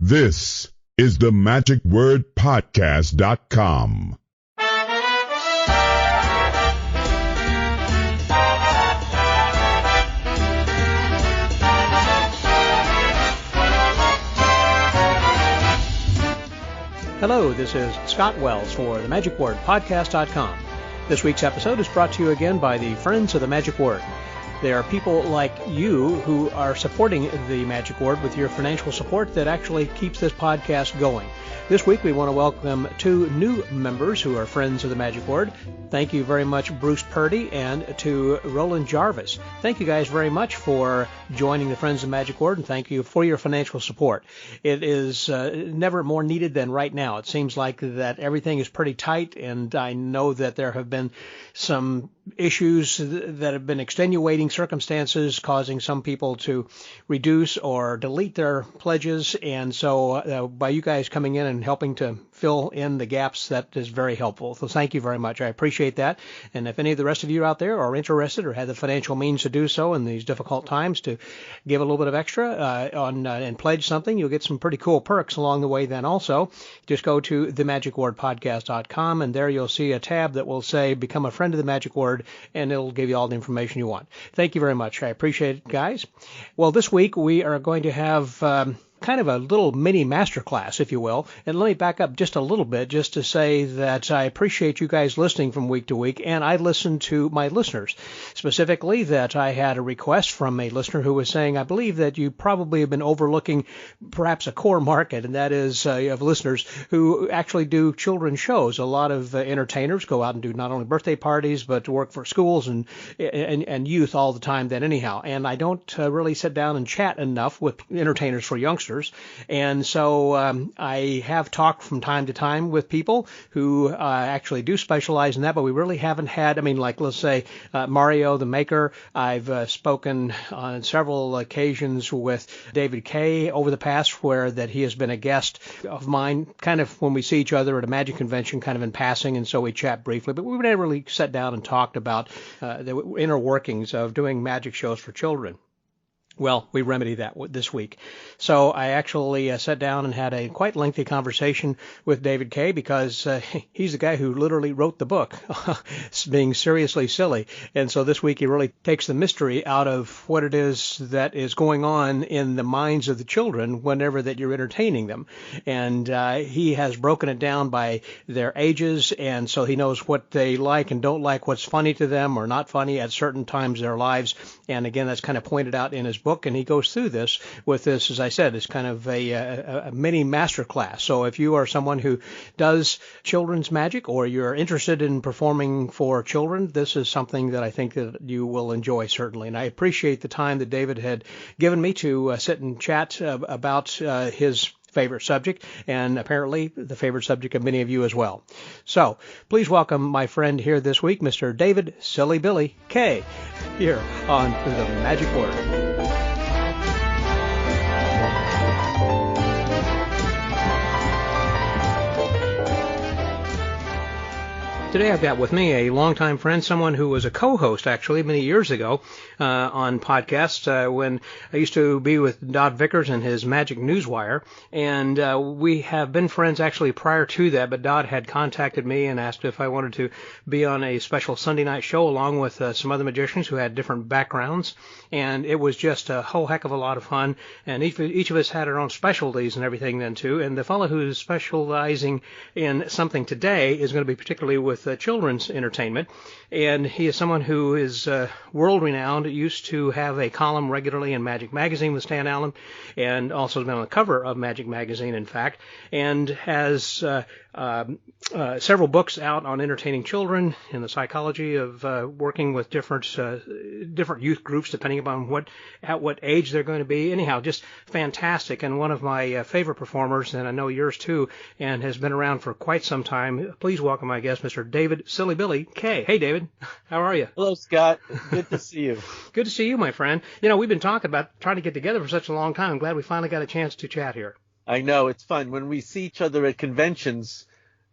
This is the magicwordpodcast.com. Hello, this is Scott Wells for the magicwordpodcast.com. This week's episode is brought to you again by the Friends of the Magic Word. They are people like you who are supporting the Magic Word with your financial support that actually keeps this podcast going. This week we want to welcome two new members who are friends of the Magic Word. Thank you very much, Bruce Purdy, and to Roland Jarvis. Thank you guys very much for joining the Friends of the Magic Word, and thank you for your financial support. It is never more needed than right now. It seems like that everything is pretty tight, and I know that there have been some issues that have been extenuating circumstances causing some people to reduce or delete their pledges, and so by you guys coming in and helping to fill in the gaps, that is very helpful. So thank you very much. I appreciate that. And if any of the rest of you out there are interested or have the financial means to do so in these difficult times to give a little bit of extra and pledge something, you'll get some pretty cool perks along the way then also. Just go to themagicwordpodcast.com, and there you'll see a tab that will say Become a Friend of the Magic Word, and it'll give you all the information you want. Thank you very much. I appreciate it, guys. Well, this week we are going to have kind of a little mini masterclass, if you will. And let me back up just a little bit just to say that I appreciate you guys listening from week to week, and I listen to my listeners. Specifically, that I had a request from a listener who was saying, I believe that you probably have been overlooking perhaps a core market, and that is of listeners who actually do children's shows. A lot of entertainers go out and do not only birthday parties, but work for schools and youth all the time then anyhow. And I don't really sit down and chat enough with entertainers for youngsters. And so I have talked from time to time with people who actually do specialize in that, but we really haven't had, like let's say Mario the Maker. I've spoken on several occasions with David Kaye over the past where that he has been a guest of mine, kind of when we see each other at a magic convention, kind of in passing, and so we chat briefly. But we've never really sat down and talked about the inner workings of doing magic shows for children. Well, we remedy that this week. So I actually sat down and had a quite lengthy conversation with David Kaye because he's the guy who literally wrote the book, being seriously silly. And so this week he really takes the mystery out of what it is that is going on in the minds of the children whenever that you're entertaining them. And he has broken it down by their ages, and so he knows what they like and don't like, what's funny to them or not funny at certain times in their lives. And again, that's kind of pointed out in his book, and he goes through this with this, as I said, it's kind of a mini masterclass. So if you are someone who does children's magic or you're interested in performing for children, this is something that I think that you will enjoy, certainly. And I appreciate the time that David had given me to sit and chat about his favorite subject, and apparently the favorite subject of many of you as well. So please welcome my friend here this week, Mr. David Silly Billy Kaye, here on The Magic Word. Today I've got with me a longtime friend, someone who was a co-host actually many years ago on podcasts when I used to be with Dodd Vickers and his Magic Newswire, and we have been friends actually prior to that, but Dodd had contacted me and asked if I wanted to be on a special Sunday night show along with some other magicians who had different backgrounds, and it was just a whole heck of a lot of fun, and each of us had our own specialties and everything then too, and the fellow who's specializing in something today is going to be particularly with children's entertainment, and he is someone who is world-renowned, used to have a column regularly in Magic Magazine with Stan Allen, and also has been on the cover of Magic Magazine, in fact, and has several books out on entertaining children and the psychology of working with different youth groups depending upon at what age they're going to be. Anyhow, just fantastic, and one of my favorite performers, and I know yours too, and has been around for quite some time. Please welcome my guest, Mr. David Silly Billy Kaye. Hey, David. How are you? Hello, Scott. Good to see you. Good to see you, my friend. You know, we've been talking about trying to get together for such a long time. I'm glad we finally got a chance to chat here. I know. It's fun. When we see each other at conventions,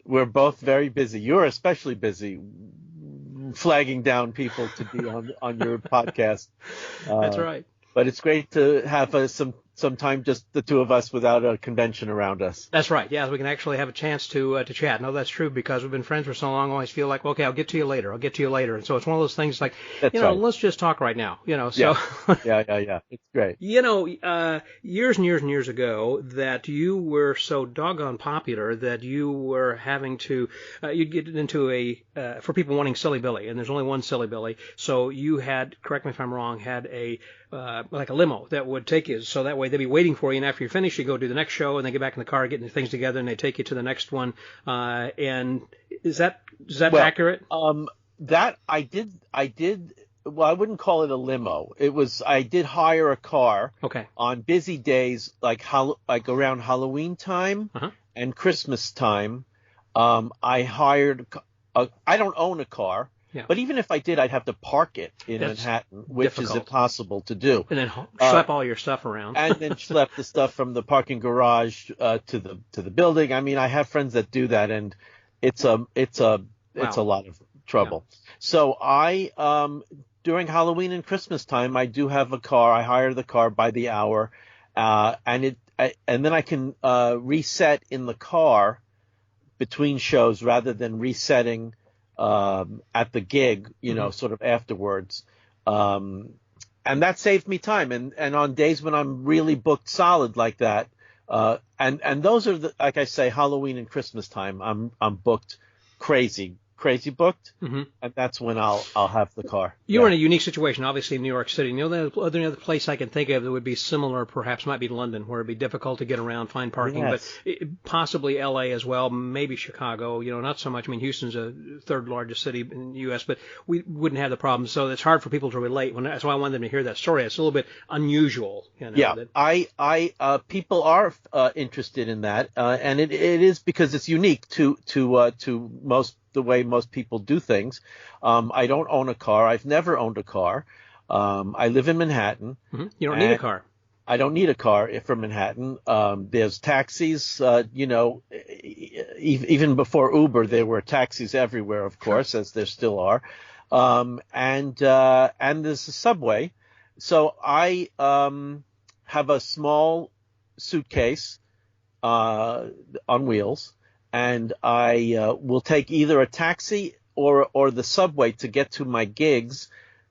we're both very busy. You're especially busy flagging down people to be on your podcast. That's right. But it's great to have some sometime just the two of us without a convention around us. That's right. Yeah, we can actually have a chance to chat. No, that's true, because we've been friends for so long. I always feel like, okay, I'll get to you later. And so it's one of those things like, That's right. let's just talk right now. So yeah. It's great. Years and years and years ago, that you were so doggone popular that you were having to you'd get into for people wanting Silly Billy, and there's only one Silly Billy. So you had, correct me if I'm wrong, had like a limo that would take you, so that way they'd be waiting for you, and after you finish, you go do the next show, and they get back in the car, getting things together, and they take you to the next one. And is that accurate? That I did. Well, I wouldn't call it a limo. I did hire a car. Okay. On busy days, like around Halloween time and Christmas time. I hired. I don't own a car. Yeah. But even if I did, I'd have to park it in Manhattan, which is impossible to do. And then schlep all your stuff around. And then schlep the stuff from the parking garage to the building. I mean, I have friends that do that, and it's a lot of trouble. Yeah. So I during Halloween and Christmas time, I do have a car. I hire the car by the hour, and then I can reset in the car between shows rather than resetting at the gig, sort of afterwards. And that saved me time. And on days when I'm really booked solid like that, and those are like I say, Halloween and Christmas time, I'm booked crazy booked, and that's when I'll have the car. You're in a unique situation, obviously, in New York City. The other place I can think of that would be similar, perhaps, might be London, where it'd be difficult to get around, find parking, but possibly L.A. as well, maybe Chicago. Not so much. I mean, Houston's a third largest city in the U.S., but we wouldn't have the problem. So it's hard for people to relate. That's why I wanted them to hear that story. It's a little bit unusual. People are interested in that, and it is because it's unique to the way most people do things. I don't own a car. I've never owned a car. I live in Manhattan. Mm-hmm. You don't need a car. I don't need a car from Manhattan. There's taxis, even before Uber, there were taxis everywhere, of course, as there still are. And there's a subway. So I have a small suitcase on wheels, and I will take either a taxi or the subway to get to my gigs,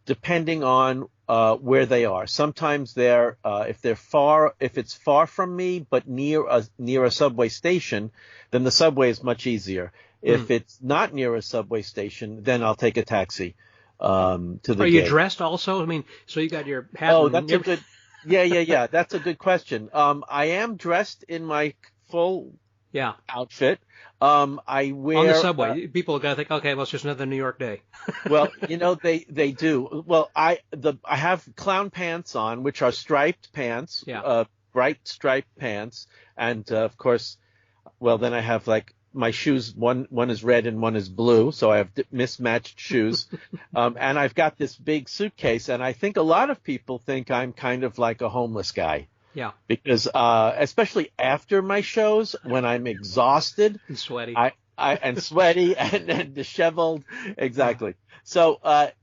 depending on where they are. Sometimes if it's far from me but near a subway station, then the subway is much easier. If it's not near a subway station, then I'll take a taxi to the gig. Are you dressed also? I mean, so you got your hat. Oh, that's a good. Yeah. That's a good question. I am dressed in my full outfit. I wear on the subway. People got to think, okay, well, it's just another New York day. Well, they do. Well, I have clown pants on, which are striped pants, bright striped pants, and of course, well, then I have like my shoes. One is red and one is blue, so I have mismatched shoes. And I've got this big suitcase, and I think a lot of people think I'm kind of like a homeless guy. Yeah. Because especially after my shows, when I'm exhausted and sweaty, and sweaty and disheveled, exactly. So I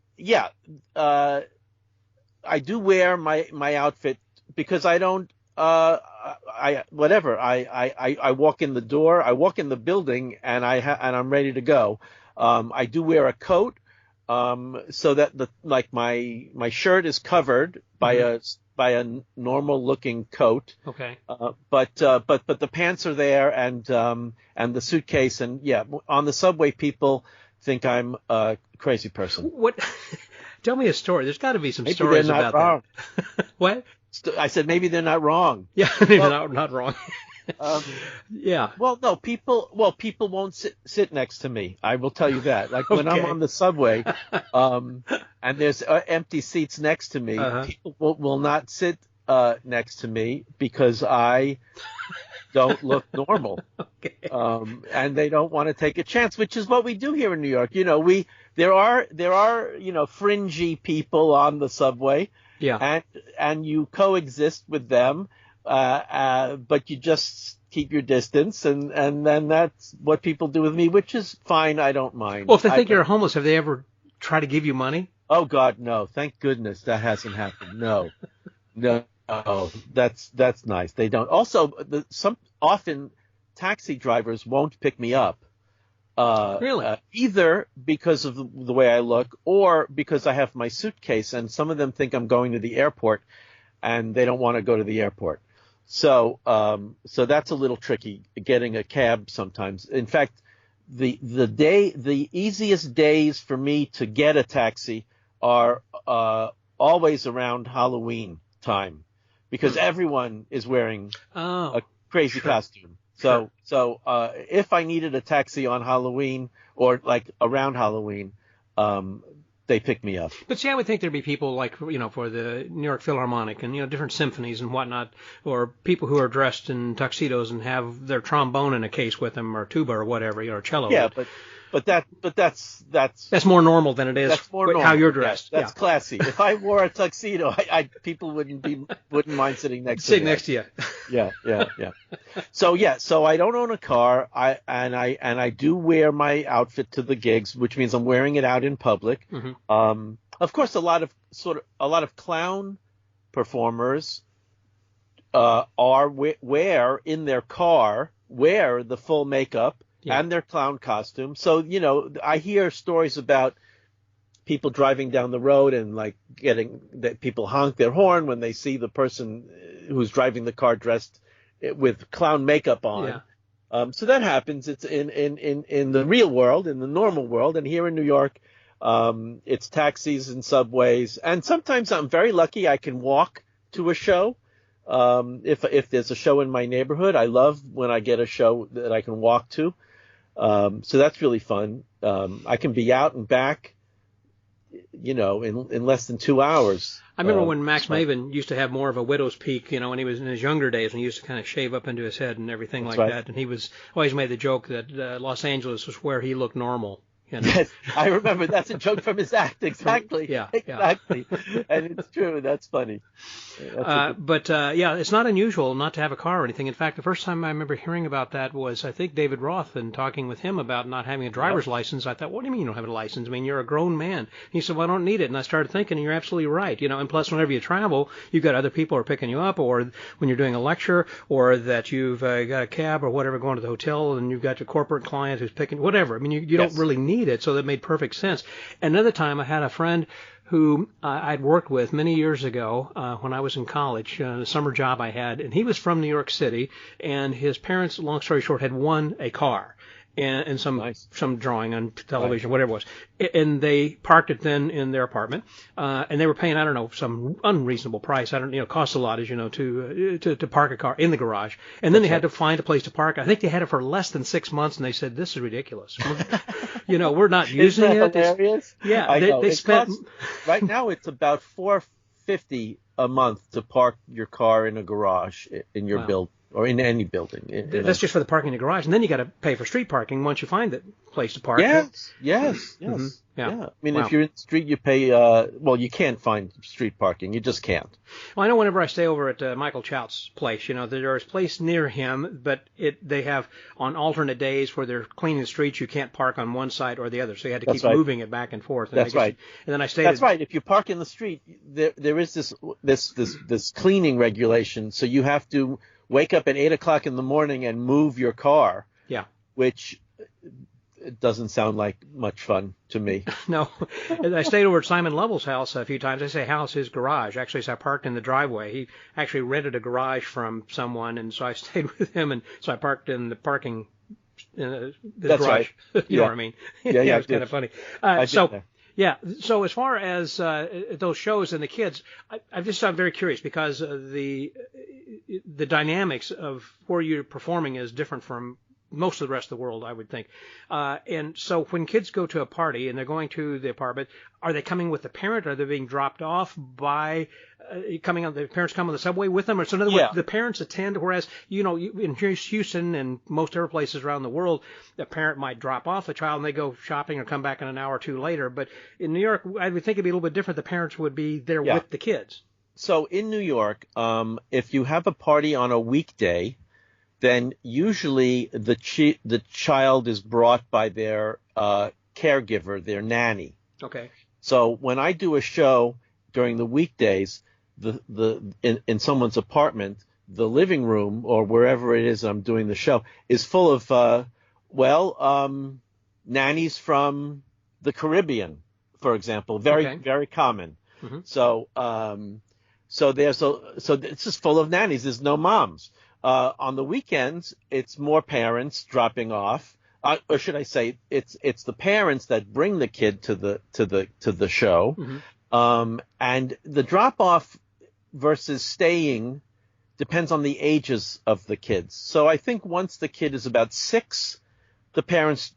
do wear my outfit because I don't. I walk in the door, I walk in the building, and I'm ready to go. I do wear a coat, so that my shirt is covered by a normal looking coat. Okay. But the pants are there, and the suitcase, and on the subway people think I'm a crazy person. What? Tell me a story. There's got to be some maybe stories they're not about wrong. that. What? I said maybe they're not wrong. Yeah, maybe not wrong. Yeah. Well, no, people won't sit next to me. I will tell you that. Like when I'm on the subway, and there's empty seats next to me, people will not sit next to me because I don't look normal. Okay. And they don't want to take a chance, which is what we do here in New York. There are fringy people on the subway. Yeah. And you coexist with them, but you just keep your distance, and then that's what people do with me, which is fine. I don't mind. Well, if they think you're homeless, have they ever tried to give you money? Oh God, no. Thank goodness that hasn't happened. No. Oh, that's nice. They don't. Also, often taxi drivers won't pick me up. Really? Either because of the way I look or because I have my suitcase, and some of them think I'm going to the airport, and they don't want to go to the airport. So that's a little tricky getting a cab sometimes. In fact, the easiest days for me to get a taxi are always around Halloween time, because everyone is wearing a crazy costume. So if I needed a taxi on Halloween or like around Halloween, they pick me up. But see, I would think there'd be people like, for the New York Philharmonic and, different symphonies and whatnot, or people who are dressed in tuxedos and have their trombone in a case with them, or tuba or whatever, or cello. Yeah, but that's more normal than it is how you're dressed. Yes, that's classy. If I wore a tuxedo, people wouldn't mind sitting next to you. Yeah. So I don't own a car. I do wear my outfit to the gigs, which means I'm wearing it out in public. Mm-hmm. Of course, a lot of clown performers wear in their car the full makeup. Yeah. And their clown costume. So, I hear stories about people driving down the road and like getting that people honk their horn when they see the person who's driving the car dressed with clown makeup on. Yeah. So that happens. It's in the real world, in the normal world. And here in New York, it's taxis and subways. And sometimes I'm very lucky I can walk to a show. If there's a show in my neighborhood, I love when I get a show that I can walk to. So that's really fun. I can be out and back, in less than 2 hours. I remember when Max Maven used to have more of a widow's peak, when he was in his younger days, and he used to kind of shave up into his head and everything like that. And he was always made the joke that Los Angeles was where he looked normal. Yes, I remember. That's a joke from his act. Exactly. Yeah. Exactly. And it's true. That's funny. But it's not unusual not to have a car or anything. In fact, the first time I remember hearing about that was, I think, David Roth, and talking with him about not having a driver's license. I thought, what do you mean you don't have a license? I mean, you're a grown man. And he said, well, I don't need it. And I started thinking, you're absolutely right. And plus, whenever you travel, you've got other people who are picking you up, or when you're doing a lecture, or that you've got a cab or whatever going to the hotel, and you've got your corporate client who's picking whatever. I mean, you don't really need it. So that made perfect sense. Another time I had a friend who I'd worked with many years ago when I was in college, a summer job I had, and he was from New York City, and his parents, long story short, had won a car. And some drawing on television, whatever it was. And they parked it then in their apartment. And they were paying, I don't know, some unreasonable price. It costs a lot, as you know, to park a car in the garage. And then they had to find a place to park. I think they had it for less than 6 months, and they said, this is ridiculous. We're not using it. Isn't that hilarious? Yeah. They spent. Right now it's about $450 a month to park your car in a garage in your building. Or in any building. That's just for the parking in the garage. And then you got to pay for street parking once you find the place to park. Yes. Mm-hmm. Yeah. I mean, if you're in the street, you pay, you can't find street parking. You just can't. Well, I know whenever I stay over at Michael Chout's place, there's a place near him, but they have on alternate days where they're cleaning the streets, you can't park on one side or the other. So you had to keep moving it back and forth. And That's right. And then I stayed. That's right. If you park in the street, there is this cleaning regulation. So you have to wake up at 8 o'clock in the morning and move your car. Yeah. Which it doesn't sound like much fun to me. No. I stayed over at Simon Lovell's house a few times. I say house, his garage. Actually, so I parked in the driveway. He actually rented a garage from someone, and so I stayed with him, and so I parked in the parking his That's garage. Right. You know what I mean? Yeah, it was kind of funny. Yeah. So as far as those shows and the kids, I'm very curious because the dynamics of where you're performing is different from most of the rest of the world, I would think. And so when kids go to a party and they're going to the apartment, are they coming with the parent? Are they being dropped off by the parents come on the subway with them? Or so in other words, the parents attend, whereas, in Houston and most other places around the world, the parent might drop off the child and they go shopping or come back in an hour or two later. But in New York, I would think it'd be a little bit different. The parents would be there with the kids. So in New York, if you have a party on a weekday, then usually the child is brought by their caregiver, their nanny. Okay. So when I do a show during the weekdays, in someone's apartment, the living room or wherever it is I'm doing the show is full of nannies from the Caribbean, for example, very common. Mm-hmm. So it's just full of nannies. There's no moms. On the weekends, it's more parents dropping off, or should I say, it's the parents that bring the kid to the show, mm-hmm. And the drop off versus staying depends on the ages of the kids. So I think once the kid is about 6, the parents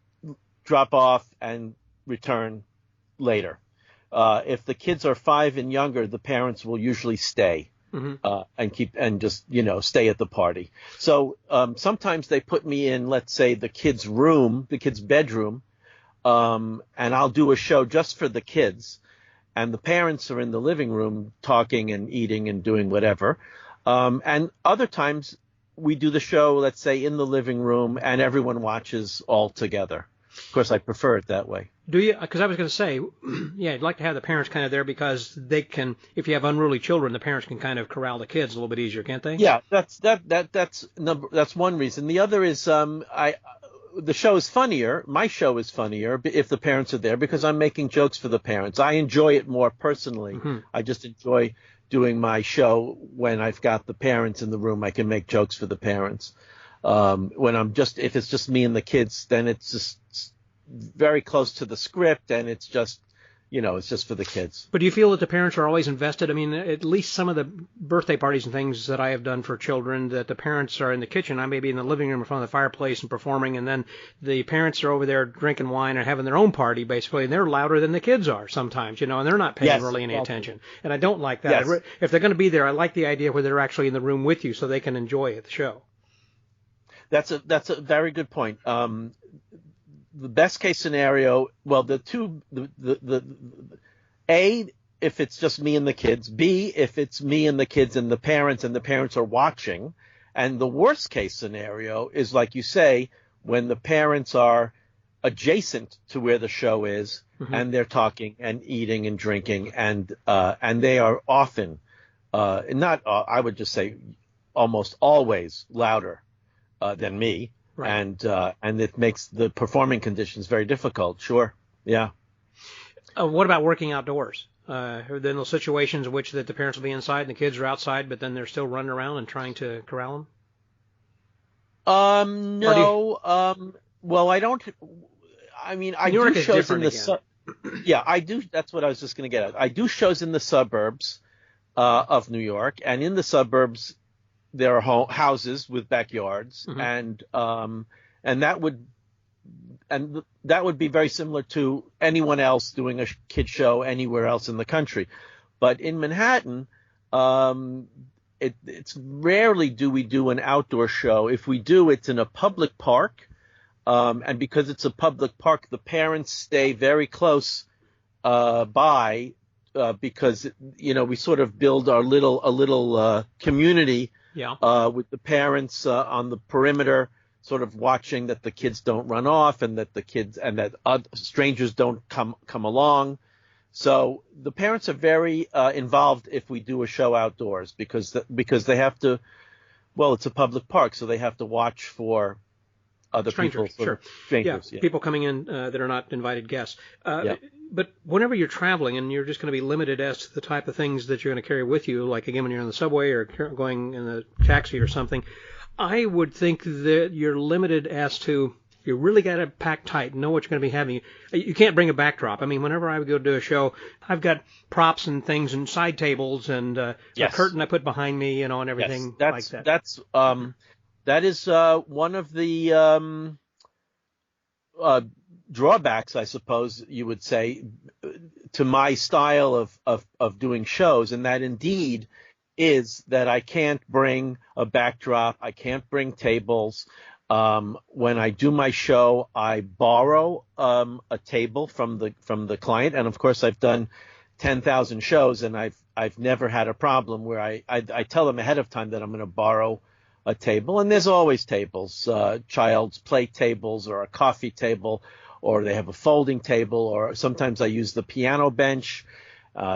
drop off and return later. If the kids are 5 and younger, the parents will usually stay, mm-hmm. and just, stay at the party. So sometimes they put me in, let's say, the kid's bedroom, and I'll do a show just for the kids, and the parents are in the living room talking and eating and doing whatever. And other times we do the show, let's say, in the living room, and everyone watches all together. Of course, I prefer it that way. Do you? Because I was going to say, yeah, I'd like to have the parents kind of there because they can, if you have unruly children, the parents can kind of corral the kids a little bit easier, can't they? Yeah, that's one reason. The other is the show is funnier. My show is funnier if the parents are there because I'm making jokes for the parents. I enjoy it more personally. Mm-hmm. I just enjoy doing my show when I've got the parents in the room. I can make jokes for the parents. If it's just me and the kids, then it's just very close to the script, and it's just, it's just for the kids. But do you feel that the parents are always invested? I mean, at least some of the birthday parties and things that I have done for children, that the parents are in the kitchen. I may be in the living room in front of the fireplace and performing, and then the parents are over there drinking wine and having their own party, basically, and they're louder than the kids are sometimes, and they're not paying really any attention. And I don't like that. Yes. If they're going to be there, I like the idea where they're actually in the room with you so they can enjoy the show. That's a very good point. The best case scenario, well, A, if it's just me and the kids, B, if it's me and the kids and the parents are watching, and the worst case scenario is, like you say, when the parents are adjacent to where the show is, mm-hmm. and they're talking and eating and drinking, and they are often, I would just say almost always louder than me. Right. And it makes the performing conditions very difficult. Sure. Yeah. What about working outdoors? Then those situations in which that the parents will be inside and the kids are outside, but then they're still running around and trying to corral them? No. Well, I don't. I mean, I do shows in the yeah, I do. That's what I was just going to get at. I do shows in the suburbs of New York, and in the suburbs there are houses with backyards, mm-hmm. and that would be very similar to anyone else doing a kid show anywhere else in the country. But in Manhattan, it's rarely do we do an outdoor show. If we do, it's in a public park, and because it's a public park, the parents stay very close by, because we sort of build a little community. Yeah. With the parents on the perimeter, sort of watching that the kids don't run off and that strangers don't come along. So the parents are very involved if we do a show outdoors because they have to. Well, it's a public park, so they have to watch for other strangers, people. Sure. Strangers, yeah. People coming in that are not invited guests. Yeah. But whenever you're traveling and you're just going to be limited as to the type of things that you're going to carry with you, like again when you're on the subway or going in the taxi or something, I would think that you're limited as to you really got to pack tight, know what you're going to be having. You can't bring a backdrop. I mean, whenever I would go do a show, I've got props and things and side tables and a curtain I put behind me, and everything like that. That is one of the drawbacks, I suppose you would say, to my style of doing shows, and that indeed is that I can't bring a backdrop, I can't bring tables. When I do my show, I borrow a table from the client, and of course I've done 10,000 shows, and I've never had a problem where I tell them ahead of time that I'm going to borrow a table, and there's always tables, child's play tables or a coffee table, or they have a folding table, or sometimes I use the piano bench,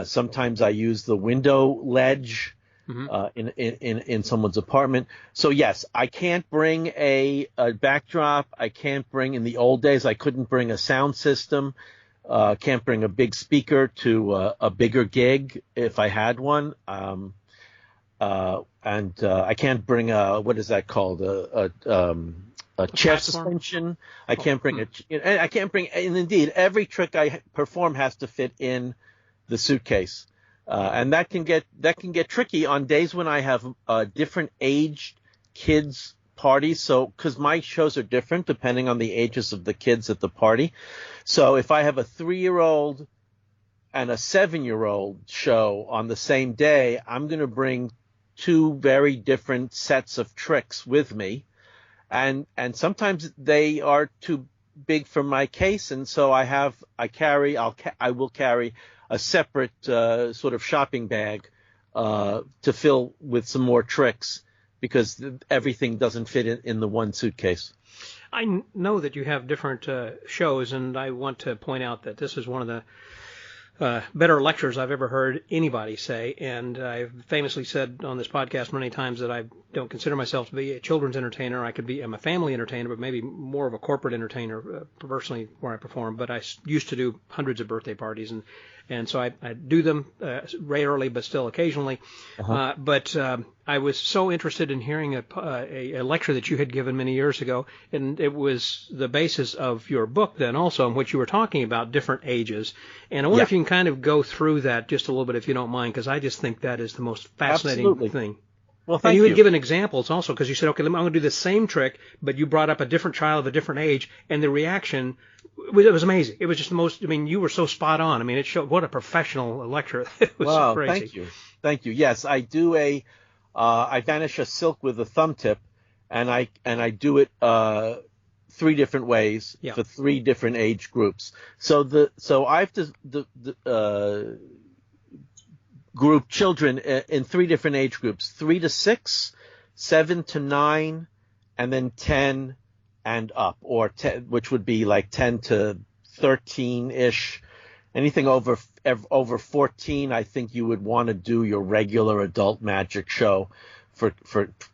Sometimes I use the window ledge in someone's apartment. So yes, I can't bring a backdrop. I can't bring, in the old days, I couldn't bring a sound system. Can't bring a big speaker to a bigger gig if I had one. And I can't bring what is that called? A chair suspension. I can't bring I can't bring, and indeed, every trick I perform has to fit in the suitcase. And that can get tricky on days when I have different aged kids parties. So, because my shows are different depending on the ages of the kids at the party. So if I have a 3-year-old and a 7-year-old show on the same day, I'm going to bring 2 very different sets of tricks with me. And sometimes they are too big for my case. And so I will carry a separate sort of shopping bag to fill with some more tricks, because everything doesn't fit in the one suitcase. I know that you have different shows, and I want to point out that this is one of the better lectures I've ever heard anybody say. And I've famously said on this podcast many times that I don't consider myself to be a children's entertainer. I'm a family entertainer, but maybe more of a corporate entertainer personally where I perform. But I used to do hundreds of birthday parties, and so I do them rarely, but still occasionally. But I was so interested in hearing a lecture that you had given many years ago, and it was the basis of your book then also, in which you were talking about different ages. And I wonder if you can kind of go through that just a little bit, if you don't mind, because I just think that is the most fascinating thing. Well, thank you. And you had given examples also, because you said, okay, I'm going to do the same trick, but you brought up a different child of a different age, and the reaction, it was amazing. It was just the most, you were so spot on. I mean, it showed what a professional lecture. It was so crazy. Thank you. Yes, I do I vanish a silk with a thumb tip, and I do it 3 different ways for 3 different age groups. So I've group children in 3 different age groups: 3 to 6, 7 to 9, and then 10 and up, or 10, which would be like 10 to 13-ish. Anything over 14, I think you would want to do your regular adult magic show. For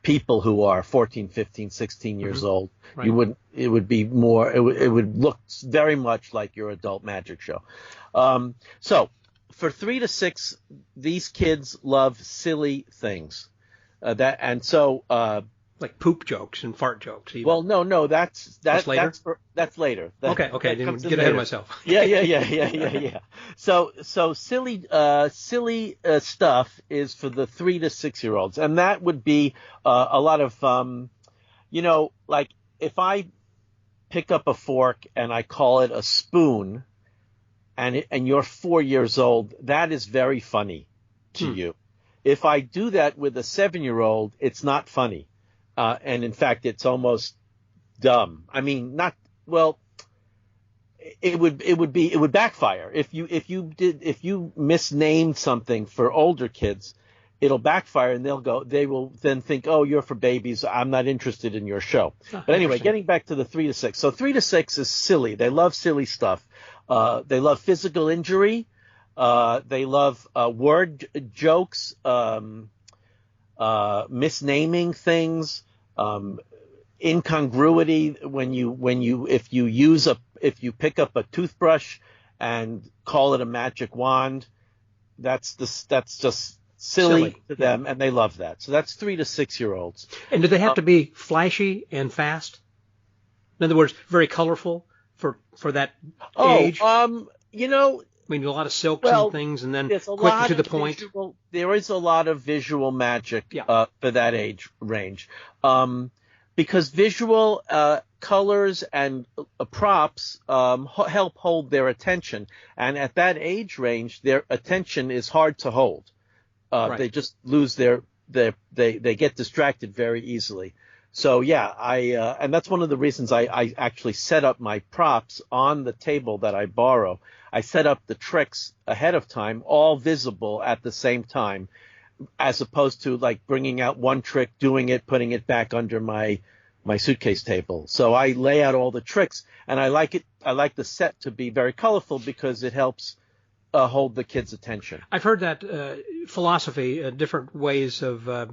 people who are 14, 15, 16 years old, right. It would be more. It would look very much like your adult magic show. So for 3 to 6, these kids love silly things. Like poop jokes and fart jokes. Even. Well, no, that's later. That's later. Okay, didn't get ahead of myself. Yeah. So silly stuff is for the 3 to 6-year-olds, and that would be a lot of like if I pick up a fork and I call it a spoon, and you're 4 years old, that is very funny to you. If I do that with a 7-year-old, it's not funny. And in fact, it's almost dumb. I mean, it would backfire if you misnamed something for older kids, it'll backfire, and they will then think, oh, you're for babies, I'm not interested in your show. But anyway, getting back to the 3 to 6. So 3 to 6 is silly. They love silly stuff. They love physical injury. They love word jokes, misnaming things, incongruity if you pick up a toothbrush and call it a magic wand, that's just silly to them, and they love that. So that's 3 to 6-year-olds. And do they have to be flashy and fast? In other words, very colorful for that age? A lot of silks and things, and then quick to the point. There is a lot of visual magic for that age range, because visual colors and props help hold their attention, and at that age range, their attention is hard to hold. They just lose they get distracted very easily. So and that's one of the reasons I actually set up my props on the table that I borrow. I set up the tricks ahead of time, all visible at the same time, as opposed to like bringing out one trick, doing it, putting it back under my suitcase table. So I lay out all the tricks, and I like the set to be very colorful because it helps hold the kids' attention. I've heard that philosophy, different ways of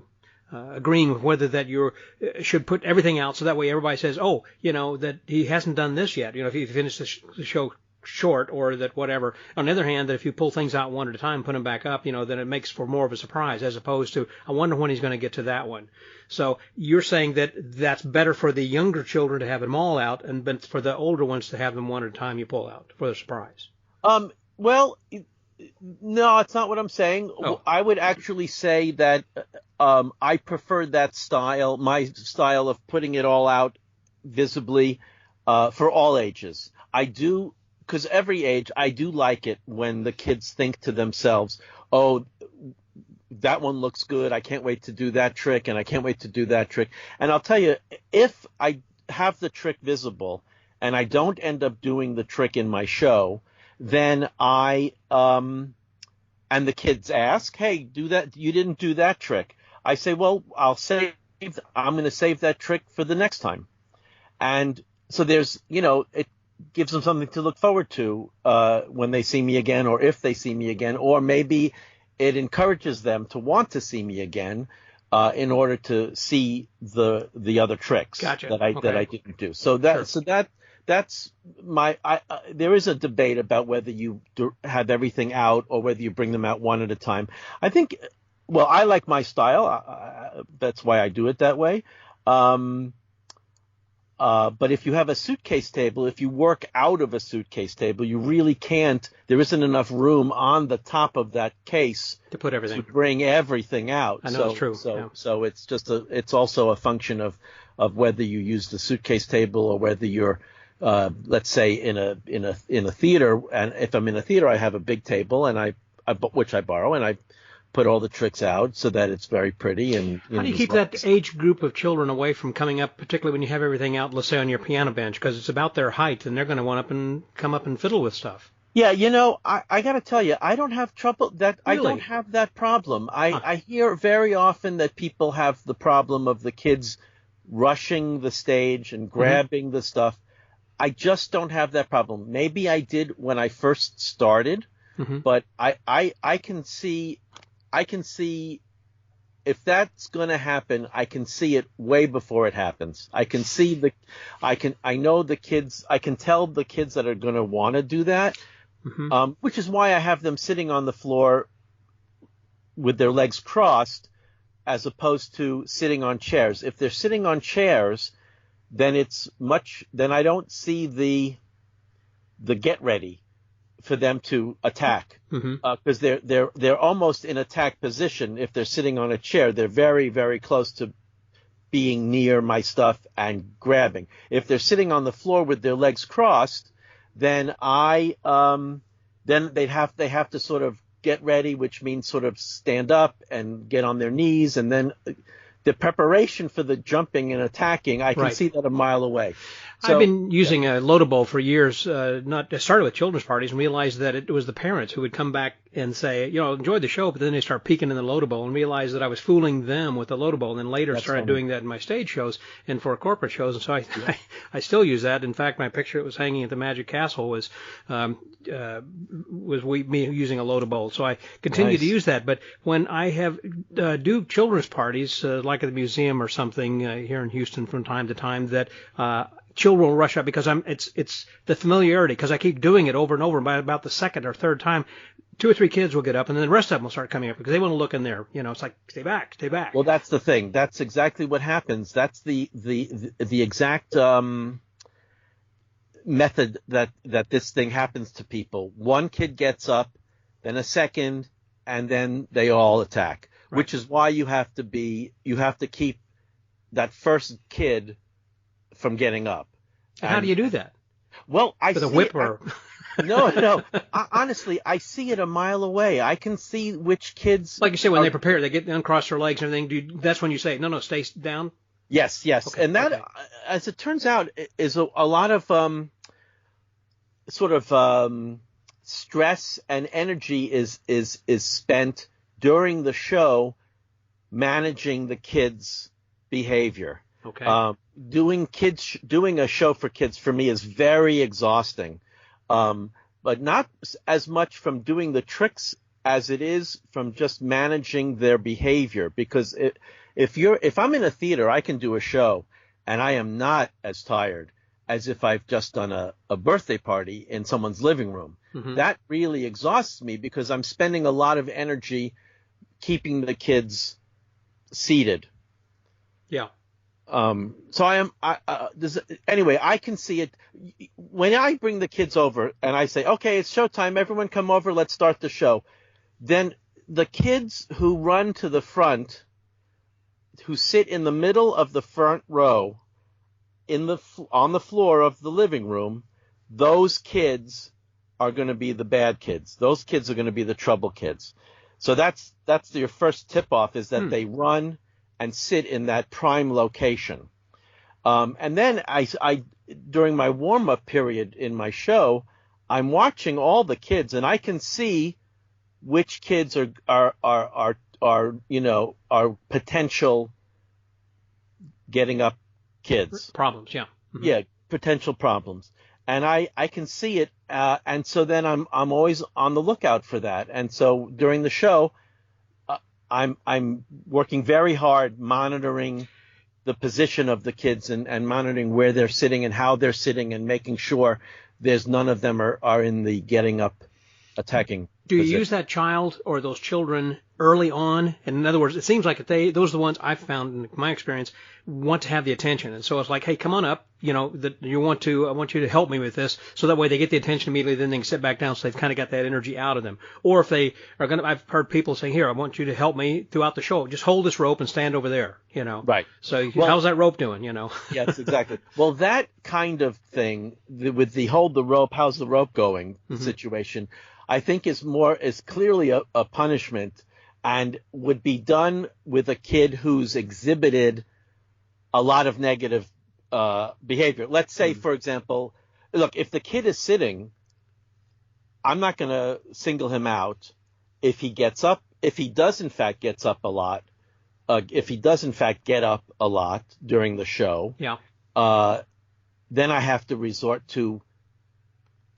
agreeing with whether that you should put everything out so that way everybody says, oh, that he hasn't done this yet. If he finished the show short or that whatever. On the other hand, that if you pull things out one at a time, put them back up, then it makes for more of a surprise as opposed to, I wonder when he's going to get to that one. So you're saying that that's better for the younger children to have them all out, and but for the older ones to have them one at a time you pull out for the surprise. Well, no, it's not what I'm saying. Oh. I would actually say that I prefer that style, my style of putting it all out visibly for all ages. I do, because every age, I do like it when the kids think to themselves, oh, that one looks good. I can't wait to do that trick, and I can't wait to do that trick. And I'll tell you, if I have the trick visible and I don't end up doing the trick in my show, then and the kids ask, hey, do that. You didn't do that trick. I say, well, I'm going to save that trick for the next time. And so there's, it gives them something to look forward to when they see me again, or if they see me again, or maybe it encourages them to want to see me again in order to see the other tricks that I didn't do. So that's my. There is a debate about whether you have everything out or whether you bring them out one at a time. I think. Well, I like my style. That's why I do it that way. But if you have a suitcase table, if you work out of a suitcase table, you really can't. There isn't enough room on the top of that case to put everything, to bring everything out. I know it's true. So it's just it's also a function of whether you use the suitcase table or whether you're, let's say in a theater. And if I'm in a theater, I have a big table and which I borrow, and I put all the tricks out so that it's very pretty. And how do you keep that age group of children away from coming up, particularly when you have everything out, let's say on your piano bench, because it's about their height and they're going to want to come up and fiddle with stuff? Yeah, I got to tell you, I don't have trouble that. Really? I don't have that problem. I hear very often that people have the problem of the kids rushing the stage and grabbing the stuff. I just don't have that problem. Maybe I did when I first started, but I can see if that's going to happen, I can see it way before it happens. I can see I know the kids, I can tell the kids that are going to want to do that, which is why I have them sitting on the floor with their legs crossed as opposed to sitting on chairs. If they're sitting on chairs, then then I don't see the get ready for them to attack, because they're almost in attack position. If they're sitting on a chair, they're very, very close to being near my stuff and grabbing. If they're sitting on the floor with their legs crossed, then they have to sort of get ready, which means sort of stand up and get on their knees, and then the preparation for the jumping and attacking, I can see that a mile away. So, I've been using a loadable for years. I started with children's parties and realized that it was the parents who would come back and say, enjoyed the show, but then they start peeking in the loadable and realized that I was fooling them with the loadable, and then later started doing that in my stage shows and for corporate shows. And so I still use that. In fact, my picture that was hanging at the Magic Castle was me using a loadable. So I continue to use that. But when I do children's parties, like at the museum or something here in Houston from time to time, that children will rush up because it's the familiarity, because I keep doing it over and over. And by about the second or third time, 2 or 3 kids will get up, and then the rest of them will start coming up because they want to look in there. It's like, stay back. Well, that's the thing. That's exactly what happens. That's the exact method that this thing happens to people. One kid gets up, then a second, and then they all attack. Right. Which is why you have to keep that first kid from getting up. And how do you do that? Well, with a whip or no. Honestly, I see it a mile away. I can see which kids. Like you say, when they prepare, they get uncross their legs and everything. That's when you say, no, stay down. Yes. Okay, and that, as it turns out, is a lot of stress and energy is spent during the show managing the kids' behavior. Okay. Doing a show for kids for me is very exhausting. but not as much from doing the tricks as it is from just managing their behavior. Because if I'm in a theater, I can do a show and I am not as tired as if I've just done a birthday party in someone's living room. Mm-hmm. That really exhausts me because I'm spending a lot of energy keeping the kids seated. Yeah. So anyway, I can see it when I bring the kids over and I say, okay, it's showtime. Everyone come over. Let's start the show. Then the kids who run to the front, who sit in the middle of the front row on the floor of the living room, those kids are going to be the bad kids. Those kids are going to be the trouble kids. So that's your first tip off, is that they run and sit in that prime location. And then I during my warm up period in my show, I'm watching all the kids and I can see which kids are potential getting up kids. Problems, yeah. Mm-hmm. Yeah, potential problems. And I can see it, and so then I'm always on the lookout for that. And so during the show, I'm working very hard monitoring the position of the kids and monitoring where they're sitting and how they're sitting and making sure there's none of them are in the getting up, attacking. Do you use that child or those children early on? And in other words, it seems like those are the ones I've found in my experience want to have the attention. And so it's like, hey, come on up. I want you to help me with this. So that way they get the attention immediately. Then they can sit back down. So they've kind of got that energy out of them. Or if they are I've heard people saying, here, I want you to help me throughout the show. Just hold this rope and stand over there, Right. So how's that rope doing, Yes, exactly. Well, that kind of thing with the hold the rope, how's the rope going situation, I think is clearly a punishment and would be done with a kid who's exhibited a lot of negative behavior. Let's say, for example, look, if the kid is sitting, I'm not going to single him out if he gets up, if he does in fact gets up a lot, if he does in fact get up a lot during the show, then I have to resort to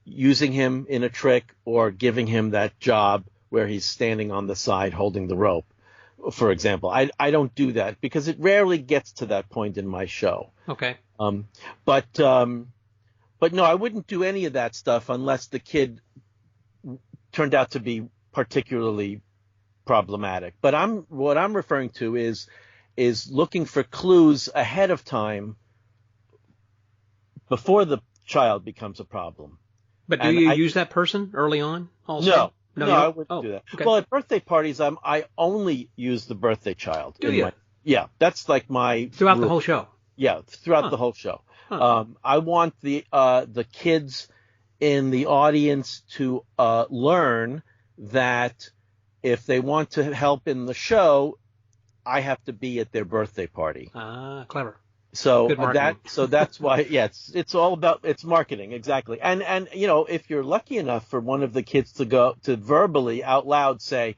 using him in a trick or giving him that job where he's standing on the side holding the rope, for example. I don't do that because it rarely gets to that point in my show. Okay. But no, I wouldn't do any of that stuff unless the kid turned out to be particularly problematic. But what I'm referring to is looking for clues ahead of time before the child becomes a problem. But do you use that person early on also? No, I wouldn't do that. Okay. Well, at birthday parties, I only use the birthday child. Do you? Yeah, that's like my throughout rule. The whole show. Yeah, throughout the whole show. Huh. I want the kids in the audience to learn that if they want to help in the show, I have to be at their birthday party. Ah, clever. So that's why, it's all about, it's marketing. Exactly. And, if you're lucky enough for one of the kids to go to verbally out loud say,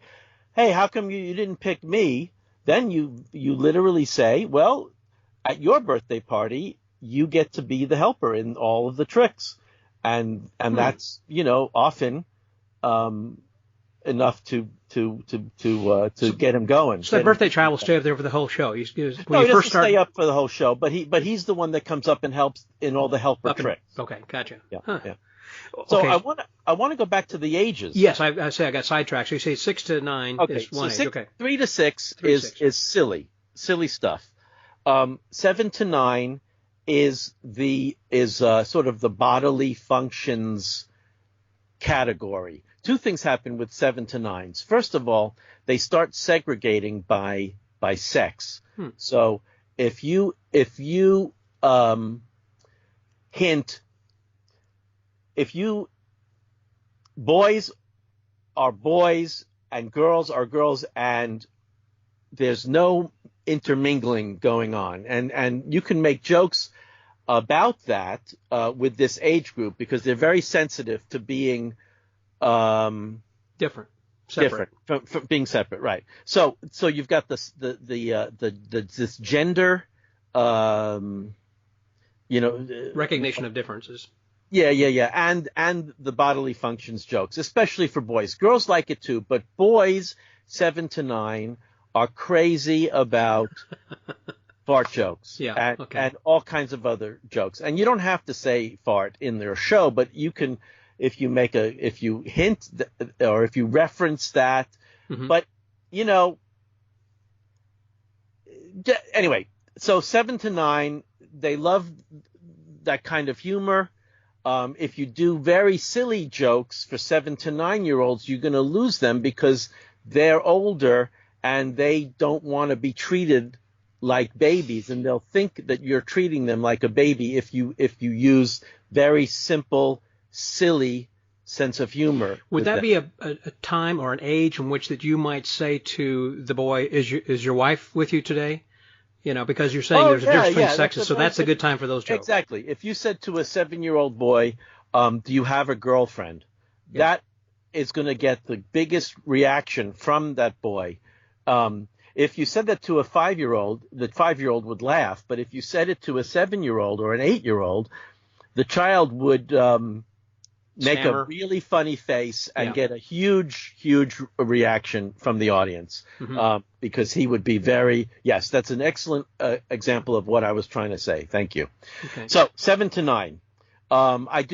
hey, how come you didn't pick me? Then you literally say, well, at your birthday party, you get to be the helper in all of the tricks. And that's, often, enough to get him going. So that birthday child will stay up there for the whole show. He doesn't stay up for the whole show, but he's the one that comes up and helps in all the helper tricks. Okay, gotcha. Yeah, yeah. So okay. I want to go back to the ages. Yes, I say I got sidetracked. So you say 6 to 9 is one age. Okay, 3 to 6 is silly stuff. 7 to 9 is sort of the bodily functions category. Two things happen with 7 to 9s. First of all, they start segregating by sex. So if you boys are boys and girls are girls and there's no intermingling going on, and you can make jokes about that with this age group because they're very sensitive to being different from being separate, right? So you've got this gender, recognition of differences. Yeah. And the bodily functions jokes, especially for boys. Girls like it too, but boys 7 to 9 are crazy about fart jokes and all kinds of other jokes. And you don't have to say fart in their show, but you can if you hint or if you reference that. Mm-hmm. But, anyway, so 7 to 9, they love that kind of humor. If you do very silly jokes for 7 to 9-year-olds, you're going to lose them because they're older and they don't want to be treated like babies, and they'll think that you're treating them like a baby if you use very simple, silly sense of humor. Would that be a time or an age in which that you might say to the boy, is your wife with you today? Because you're saying there's a difference between sexes, so that's a good time for those jokes. Exactly. If you said to a 7-year-old boy, do you have a girlfriend? Yeah. That is going to get the biggest reaction from that boy. If you said that to a 5-year-old, the 5-year-old would laugh. But if you said it to a 7-year-old or an 8-year-old, the child would make a really funny face and get a huge, huge reaction from the audience, because he would be yes, that's an excellent example of what I was trying to say. Thank you. Okay. So 7 to 9. I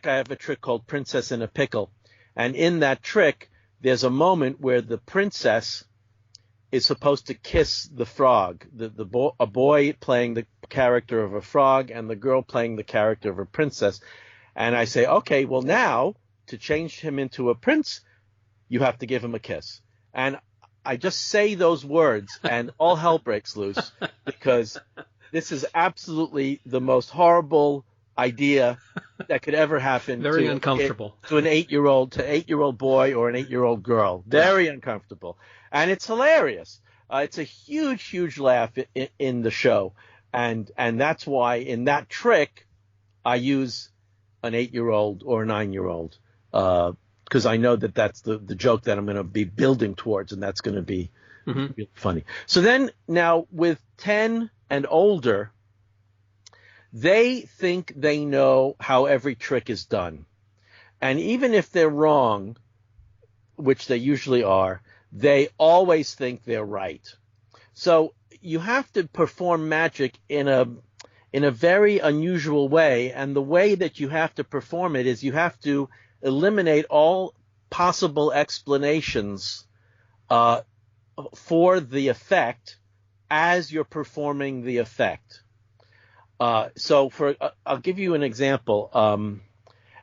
have a trick called Princess in a Pickle. And in that trick, there's a moment where the princess is supposed to kiss the frog, a boy playing the character of a frog and the girl playing the character of a princess. And I say, okay, well, now to change him into a prince, you have to give him a kiss. And I just say those words and all hell breaks loose, because this is absolutely the most horrible idea that could ever happen. Very uncomfortable. To an 8-year-old boy or an 8-year-old girl. Very uncomfortable. And it's hilarious. It's a huge, huge laugh in the show. And that's why in that trick, I use an 8-year-old or a 9-year-old, because I know that that's the joke that I'm going to be building towards, and that's going to be really funny. So then now with 10 and older, they think they know how every trick is done. And even if they're wrong, which they usually are, they always think they're right. So you have to perform magic in a very unusual way, and the way that you have to perform it is you have to eliminate all possible explanations for the effect as you're performing the effect. So I'll give you an example,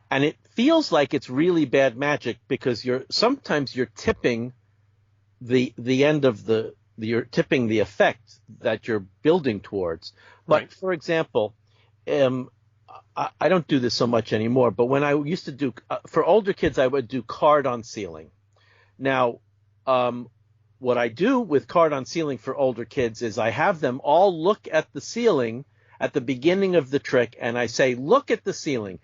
and it feels like it's really bad magic because sometimes you're tipping the end of you're tipping the effect that you're building towards. But right. For example, I don't do this so much anymore, but when I used to do for older kids, I would do card on ceiling. Now, what I do with card on ceiling for older kids is I have them all look at the ceiling at the beginning of the trick, and I say, look at the ceiling.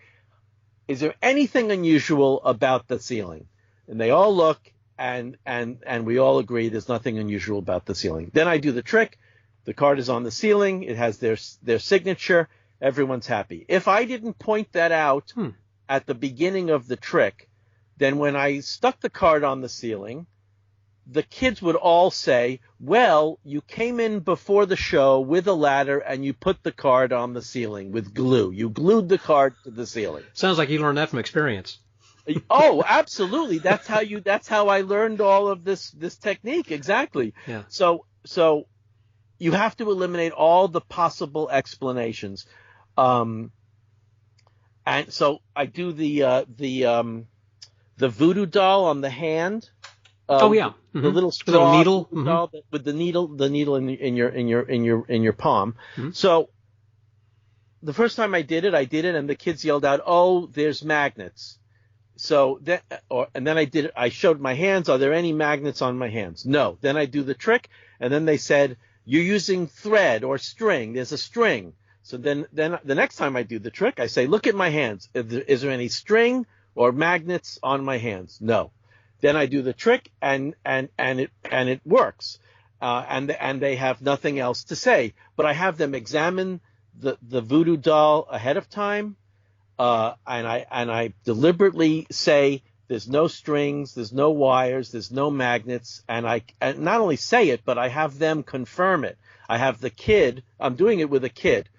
Is there anything unusual about the ceiling? And they all look, and we all agree there's nothing unusual about the ceiling. Then I do the trick. The card is on the ceiling. It has their signature. Everyone's happy. If I didn't point that out at the beginning of the trick, then when I stuck the card on the ceiling, the kids would all say, well, you came in before the show with a ladder and you put the card on the ceiling with glue. You glued the card to the ceiling. Sounds like you learned that from experience. Oh, absolutely. That's how I learned all of this technique. Exactly. Yeah. So you have to eliminate all the possible explanations. And so I do the voodoo doll on the hand. Oh yeah, the little straw needle doll with the needle in your palm. Mm-hmm. So the first time I did it, and the kids yelled out, "Oh, there's magnets!" So then I showed my hands. Are there any magnets on my hands? No. Then I do the trick, and then they said, "You're using thread or string. There's a string." So then the next time I do the trick, I say, "Look at my hands. Is there any string or magnets on my hands?" No. Then I do the trick, and it works, and they have nothing else to say. But I have them examine the voodoo doll ahead of time, and I deliberately say there's no strings, there's no wires, there's no magnets, and not only say it, but I have them confirm it. I have the kid. I'm doing it with a kid.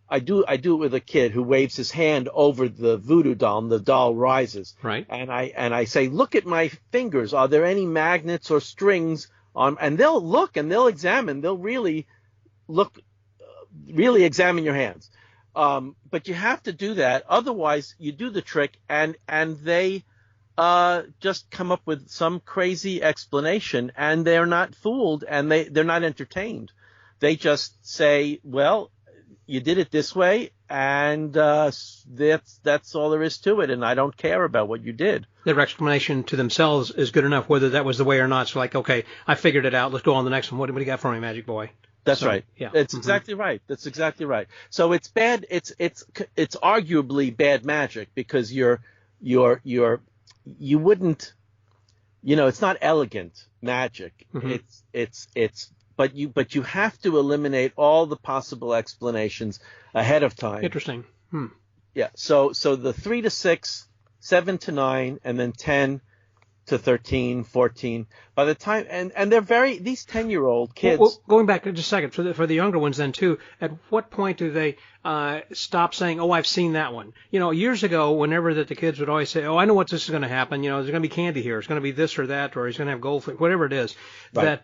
I do it with a kid who waves his hand over the voodoo doll, and the doll rises. Right. And I say, look at my fingers. Are there any magnets or strings on? And they'll look and they'll examine. They'll really examine your hands. But you have to do that. Otherwise, you do the trick, and they just come up with some crazy explanation, and they're not fooled, and they're not entertained. They just say, well, you did it this way, and that's all there is to it, and I don't care about what you did. Their explanation to themselves is good enough, whether that was the way or not. So like, okay, I figured it out. Let's go on to the next one. What do you got for me, Magic Boy? That's right. Yeah. That's exactly right. That's exactly right. So it's bad. It's arguably bad magic, because you wouldn't, it's not elegant magic. Mm-hmm. But you have to eliminate all the possible explanations ahead of time. Interesting. Yeah. So the 3 to 6, 7 to 9, and then 10 to 13, 14. By the time, and they're these 10-year-old kids. Well, going back just a second, for the younger ones then too, at what point do they stop saying, oh, I've seen that one? Years ago, whenever that the kids would always say, oh, I know what this is going to happen. There's going to be candy here. It's going to be this or that, or he's going to have goldfish, whatever it is. Right.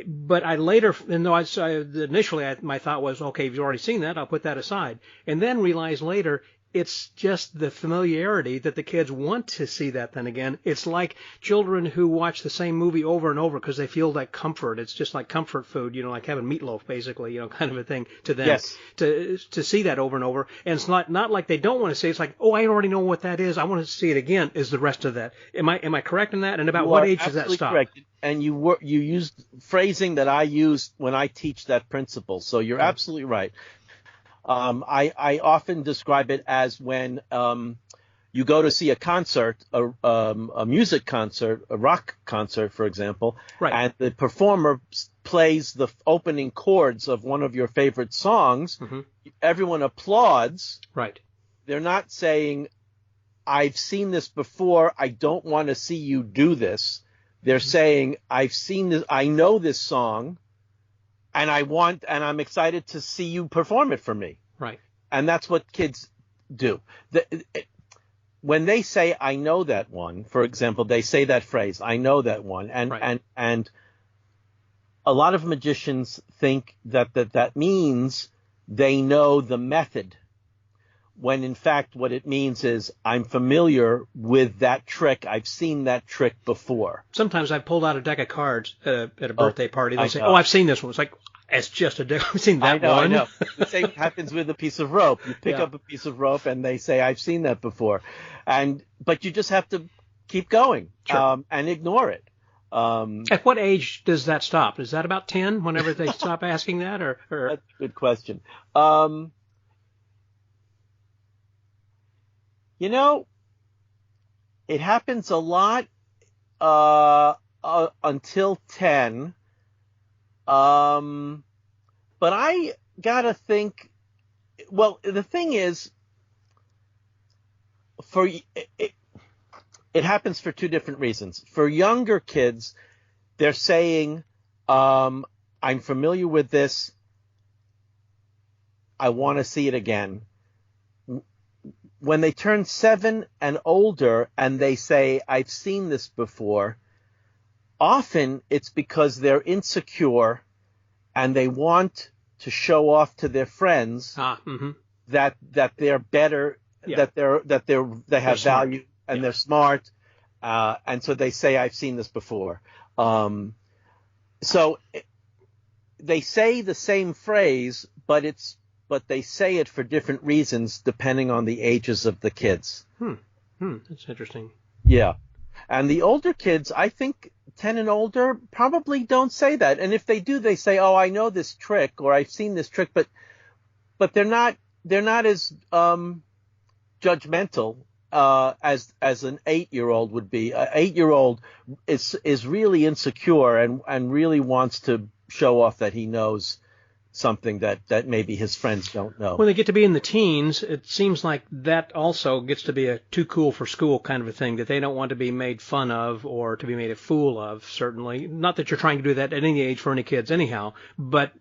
But I later, and though initially my thought was, okay, if you've already seen that, I'll put that aside. And then realized later, it's just the familiarity that the kids want to see that then again. It's like children who watch the same movie over and over because they feel that comfort. It's just like comfort food, like having meatloaf, basically, kind of a thing to them. Yes. To see that over and over. And it's not like they don't want to see it. It's like, oh, I already know what that is. I want to see it again, is the rest of that. Am I correct in that? And about what age does that stop? Correct. And you used phrasing that I used when I teach that principle. So you're absolutely right. I often describe it as when you go to see a concert, a music concert, a rock concert, for example, right. And the performer plays the opening chords of one of your favorite songs. Mm-hmm. Everyone applauds. Right. They're not saying, I've seen this before, I don't want to see you do this. They're saying, I've seen this, I know this song, and I'm excited to see you perform it for me. Right. And that's what kids do. When they say, I know that one, for example, they say that phrase, I know that one. And a lot of magicians think that means they know the method, when in fact what it means is, I'm familiar with that trick. I've seen that trick before. Sometimes I've pulled out a deck of cards at a birthday party. They'll say, oh, I've seen this one. It's like, it's just a deck. I've seen that one. I know. The same happens with a piece of rope. You pick up a piece of rope and they say, I've seen that before. But you just have to keep going. Sure. And ignore it. At what age does that stop? Is that about 10 whenever they stop asking that? Or? That's a good question. It happens a lot until 10. But I gotta think. Well, the thing is, it happens for two different reasons. For younger kids, they're saying, I'm familiar with this. I want to see it again. When they turn 7 and older and they say, I've seen this before, often it's because they're insecure and they want to show off to their friends that they're better, that they have value and they're smart, and so they say, I've seen this before. So they say the same phrase, but they say it for different reasons depending on the ages of the kids. That's interesting. Yeah. And the older kids, I think 10 and older, probably don't say that. And if they do, they say, oh, I know this trick, or I've seen this trick, but they're not as judgmental as an 8-year-old would be. An 8-year-old is really insecure and really wants to show off that he knows something that maybe his friends don't know. When they get to be in the teens, it seems like that also gets to be a too cool for school kind of a thing, that they don't want to be made fun of or to be made a fool of, certainly. Not that you're trying to do that at any age for any kids anyhow, but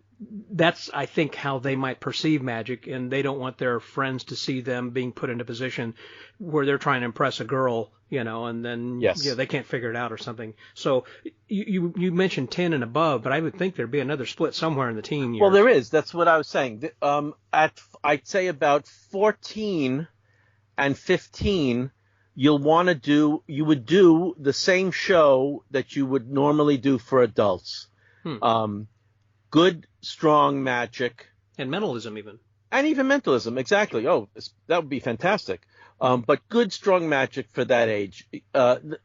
that's, I think, how they might perceive magic, and they don't want their friends to see them being put in a position where they're trying to impress a girl, and then they can't figure it out or something. So you mentioned 10 and above, but I would think there'd be another split somewhere in the teen years. Well, there is. That's what I was saying. I'd say about 14 and 15, you would do the same show that you would normally do for adults. Good, strong magic. And mentalism even. And even mentalism, exactly. Oh, that would be fantastic. But good, strong magic for that age. When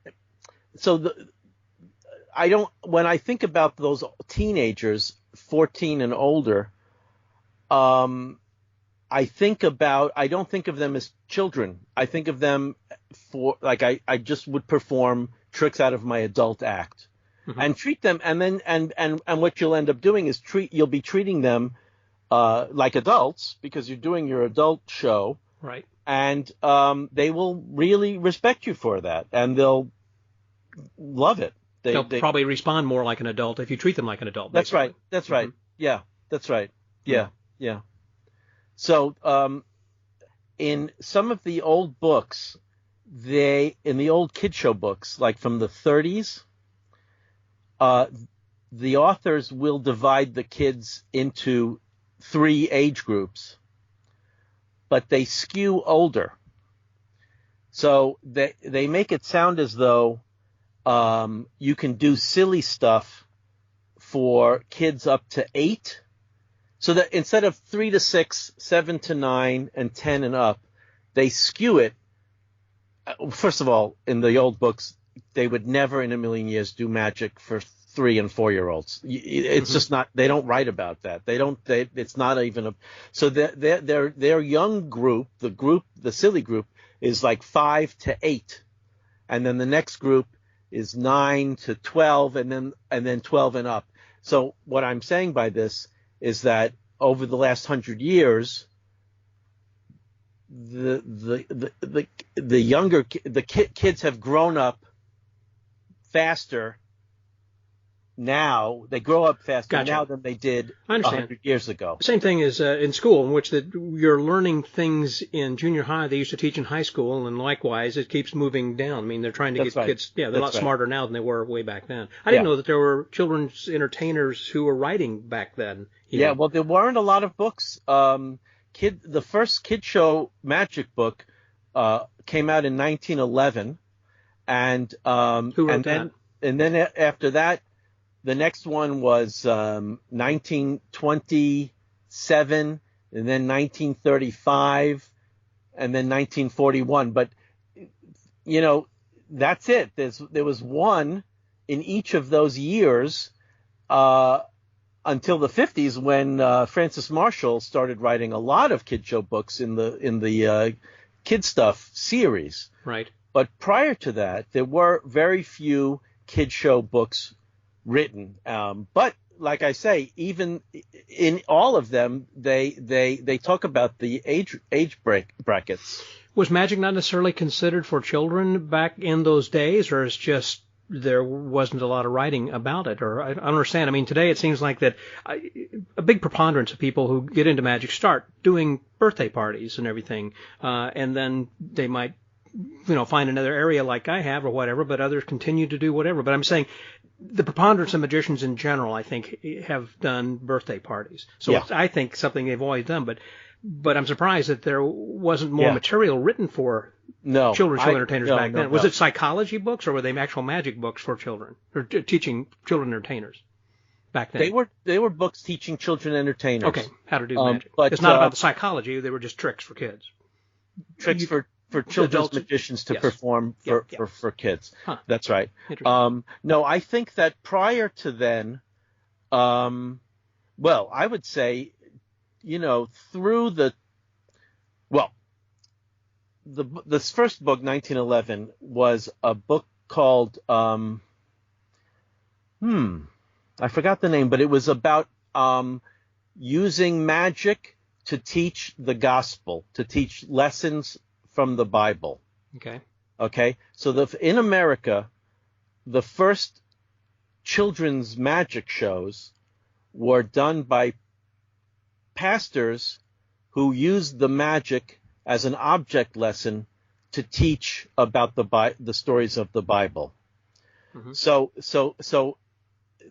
I think about those teenagers, 14 and older, I don't think of them as children. I think of them I just would perform tricks out of my adult act. And treat them, and then and what you'll end up doing is you'll be treating them like adults, because you're doing your adult show, right? And they will really respect you for that, and they'll love it. They'll probably respond more like an adult if you treat them like an adult. Basically. That's right. Yeah, that's right. Yeah. So in some of the old books, in the old kid show books, like from the 30s. The authors will divide the kids into 3 age groups, but they skew older. So they make it sound as though you can do silly stuff for kids up to 8. So that instead of 3 to 6, 7 to 9, and 10 and up, they skew it. First of all, in the old books, they would never in a million years do magic for 3 and 4-year-olds. It's just not. They don't write about that. It's not even a. So their young group, the silly group, is like 5 to 8, and then the next group is 9 to 12, and then 12 and up. So what I'm saying by this is that over the last 100 years, the younger kids have grown up faster. Now they grow up faster now than they did 100 years ago. Same thing as in school, in which you're learning things in junior high they used to teach in high school, and likewise it keeps moving down. I mean, they're trying to get kids. Yeah, they're a lot smarter now than they were way back then. I didn't know that there were children's entertainers who were writing back then. Yeah, well, there weren't a lot of books. The first kid show magic book came out in 1911, and who wrote that? And then after that. The next one was 1927, and then 1935, and then 1941. But, that's it. There was one in each of those years until the 50s, when Francis Marshall started writing a lot of kid show books in the kid stuff series. Right. But prior to that, there were very few kid show books written, but like I say, even in all of them, they talk about the age brackets. Was magic not necessarily considered for children back in those days, or is just there wasn't a lot of writing about it? Or I don't understand. I mean, today it seems like that a big preponderance of people who get into magic start doing birthday parties and everything, and then they might find another area like I have or whatever, but others continue to do whatever. But I'm saying the preponderance of magicians in general, I think, have done birthday parties. So it's, I think, something they've always done. But I'm surprised that there wasn't more material written for children's show entertainers back then. Was it psychology books, or were they actual magic books for children, or teaching children entertainers back then? They were books teaching children entertainers. Okay, how to do magic. But it's not about the psychology. They were just tricks for kids. Tricks for children's magicians to perform for kids. Huh. That's right. No, I think that prior to then, I would say, through this first book, 1911, was a book called, I forgot the name, but it was about using magic to teach the gospel, to teach lessons from the Bible. Okay. So in America, the first children's magic shows were done by pastors who used the magic as an object lesson to teach about the stories of the Bible. Mm-hmm. So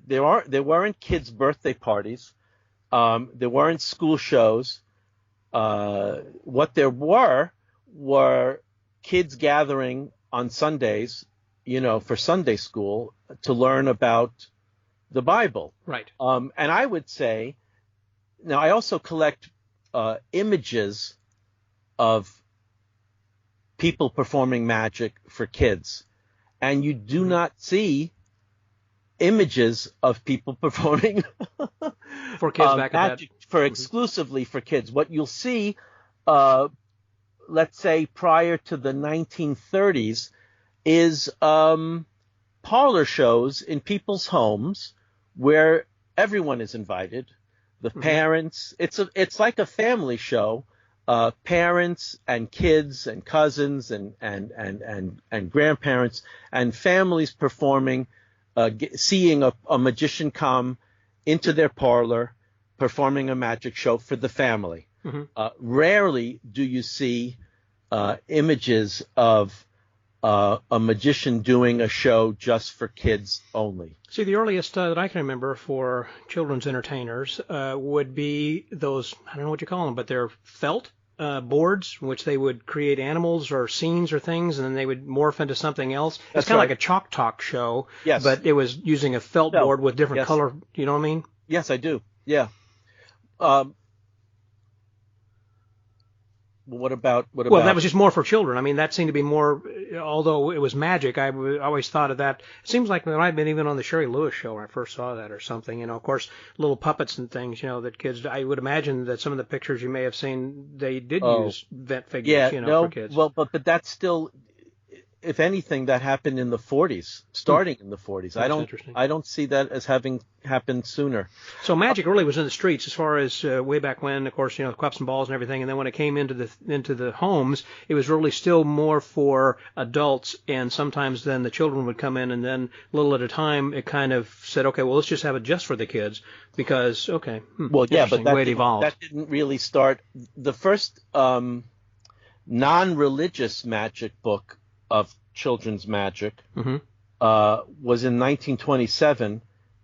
there weren't kids' birthday parties. There weren't school shows. What there were kids gathering on Sundays, for Sunday school to learn about the Bible. Right. And I would say, now I also collect images of people performing magic for kids, and you do not see images of people performing for kids back magic exclusively for kids. What you'll see, let's say prior to the 1930s, is parlor shows in people's homes where everyone is invited. The parents, it's like a family show. Parents and kids and cousins and grandparents and families performing, seeing a magician come into their parlor, performing a magic show for the family. Mm-hmm. Rarely do you see images of a magician doing a show just for kids only. See, the earliest that I can remember for children's entertainers would be those, I don't know what you call them, but they're felt boards, which they would create animals or scenes or things, and then they would morph into something else. It's kind of like a chalk talk show, yes, but it was using a felt board with different color. You know what I mean? Yes, I do. Yeah. What about? Well, that was just more for children. I mean, that seemed to be more, although it was magic, I always thought of that. It seems like there might have been even on the Sherry Lewis show when I first saw that or something. Of course, little puppets and things, that kids, I would imagine that some of the pictures you may have seen, they did use vet figures, for kids. Well, but that's still, if anything, that happened in the 40s, starting in the 40s. I don't see that as having happened sooner. So magic really was in the streets as far as way back when, of course, cups and balls and everything. And then when it came into the homes, it was really still more for adults. And sometimes then the children would come in, and then little at a time, it kind of said, okay, well, let's just have it just for the kids because, okay. Well, yeah, but that didn't really start. The first non-religious magic book of children's magic was in 1927.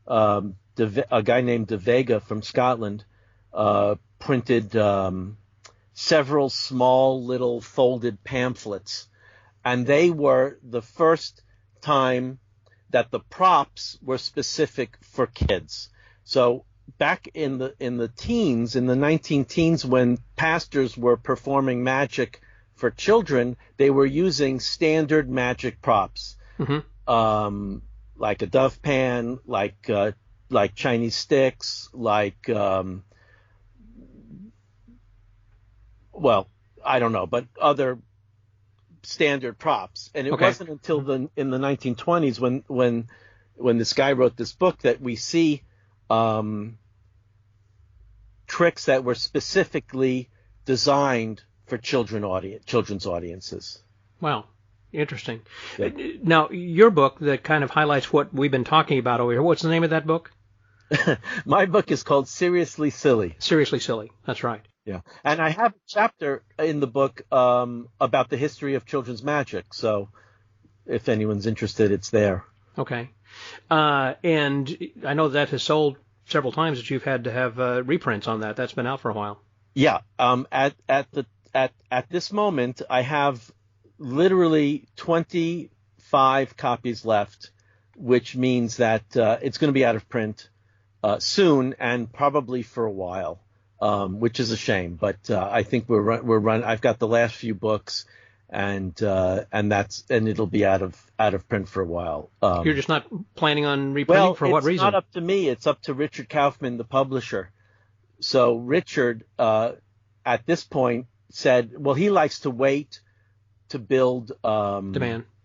A guy named De Vega from Scotland printed several small little folded pamphlets, and they were the first time that the props were specific for kids. So back in the teens, in the 19-teens, when pastors were performing magic for children, they were using standard magic props, like a dove pan, like Chinese sticks, like I don't know, but other standard props. And it wasn't until in the 1920s when this guy wrote this book that we see tricks that were specifically designed for children's audiences. Wow. Interesting. Yeah. Now, your book that kind of highlights what we've been talking about over here, what's the name of that book? My book is called Seriously Silly. Seriously Silly. That's right. Yeah. And I have a chapter in the book about the history of children's magic. So if anyone's interested, it's there. Okay. And I know that has sold several times, that you've had to have reprints on that. That's been out for a while. Yeah. At this moment, I have literally 25 copies left, which means that it's going to be out of print soon and probably for a while, which is a shame. But I think we're run. I've got the last few books, and it'll be out of print for a while. You're just not planning on reprinting for what reason? It's not up to me. It's up to Richard Kaufman, the publisher. So Richard, at this point, said, well, he likes to wait to build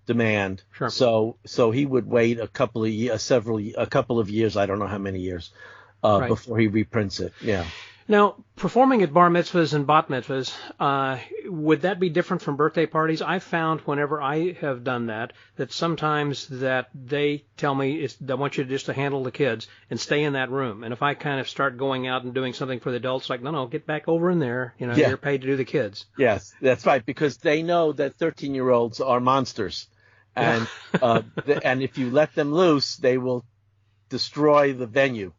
demand. Sure. So he would wait a couple of years. I don't know how many years before he reprints it. Yeah. Now, performing at bar mitzvahs and bat mitzvahs, would that be different from birthday parties? I've found whenever I have done that sometimes that they tell me they want you just to handle the kids and stay in that room. And if I kind of start going out and doing something for the adults, like, no, get back over in there. You know, You're paid to do the kids. Yes, that's right, because they know that 13-year-olds are monsters. And and if you let them loose, they will destroy the venue.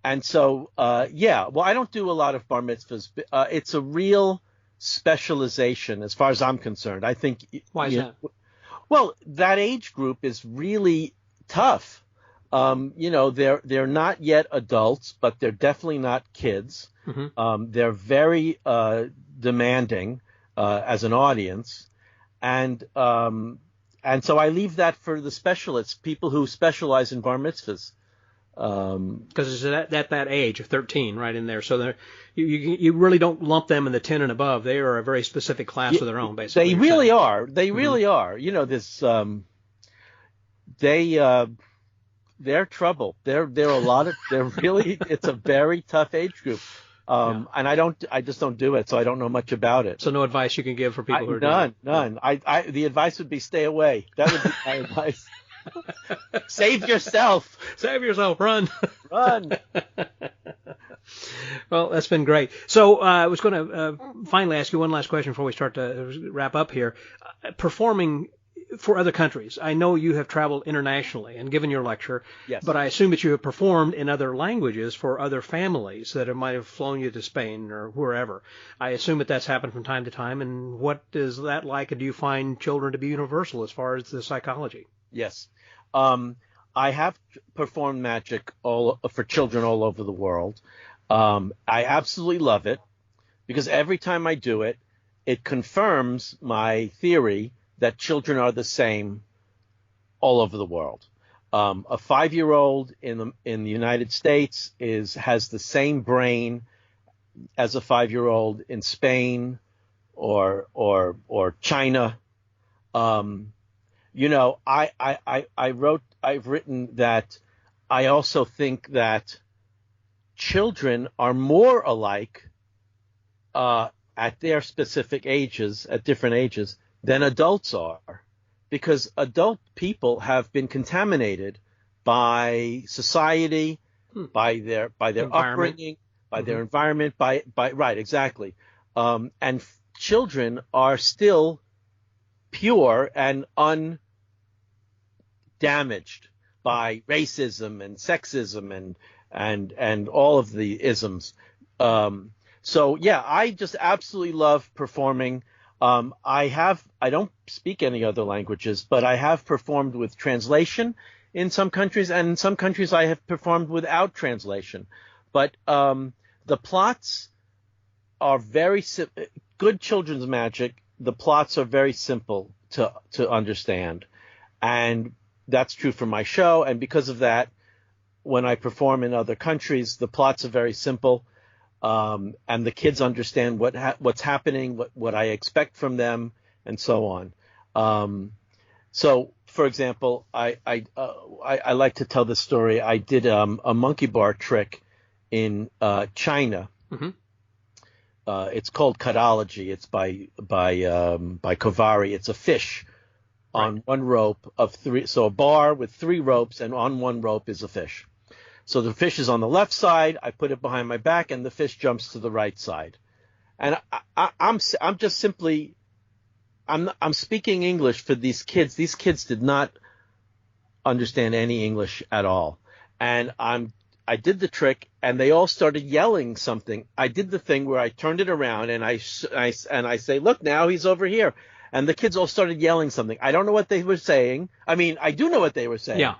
And so, well, I don't do a lot of bar mitzvahs. It's a real specialization as far as I'm concerned. I think. Why is that? Well, that age group is really tough. They're not yet adults, but they're definitely not kids. Mm-hmm. They're very demanding as an audience. And so I leave that for the specialists, people who specialize in bar mitzvahs. Because it's at that age of 13, right in there. So you really don't lump them in the 10 and above. They are a very specific class of their own, basically. They really are. They really are. You know, they're trouble. They're a lot of. It's a very tough age group. And I just don't do it, so I don't know much about it. So no advice you can give for people who are doing it? None. The advice would be stay away. That would be my advice. Save yourself. Run. Run. Well, that's been great. So I was going to finally ask you one last question before we start to wrap up here. Performing for other countries. I know you have traveled internationally and given your lecture, yes. But I assume that you have performed in other languages for other families that might have flown you to Spain or wherever. I assume that's happened from time to time. And what is that like? And do you find children to be universal as far as the psychology? Yes. I have performed magic for children all over the world. I absolutely love it because every time I do it, it confirms my theory that children are the same all over the world. A 5-year-old in the United States has the same brain as a 5-year-old in Spain or China. I've written that I also think that children are more alike at their specific ages, at different ages, than adults are, because adult people have been contaminated by society, by their upbringing, by their environment, by right, exactly. And children are still pure and undamaged by racism and sexism and all of the isms. I just absolutely love performing. I don't speak any other languages, but I have performed with translation in some countries, and in some countries I have performed without translation. But the plots are very good children's magic. The plots are very simple to understand, and that's true for my show. And because of that, when I perform in other countries, the plots are very simple. And the kids understand what's happening, what I expect from them, and so on. So, for example, I like to tell this story. I did a monkey bar trick in China. Mm-hmm. It's called Cutology. It's by Kovari. It's a fish on one rope of 3. So a bar with 3 ropes, and on one rope is a fish. So the fish is on the left side. I put it behind my back, and the fish jumps to the right side. And I'm speaking English for these kids. These kids did not understand any English at all. And I did the trick, and they all started yelling something. I did the thing where I turned it around, and I say, look, now he's over here. And the kids all started yelling something. I don't know what they were saying. I mean, I do know what they were saying. Yeah.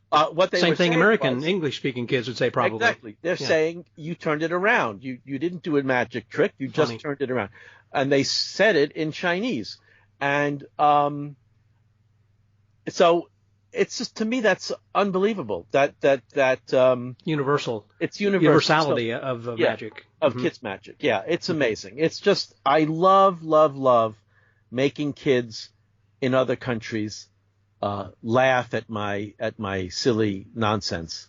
What they Same were thing saying American English-speaking kids would say probably. Exactly. They're saying you turned it around. You didn't do a magic trick. You just turned it around. And they said it in Chinese. And so it's just, to me, that's unbelievable. That universal. It's universal. Universality of magic. Of kids' magic. Yeah, it's amazing. It's just, I love making kids in other countries laugh at my silly nonsense.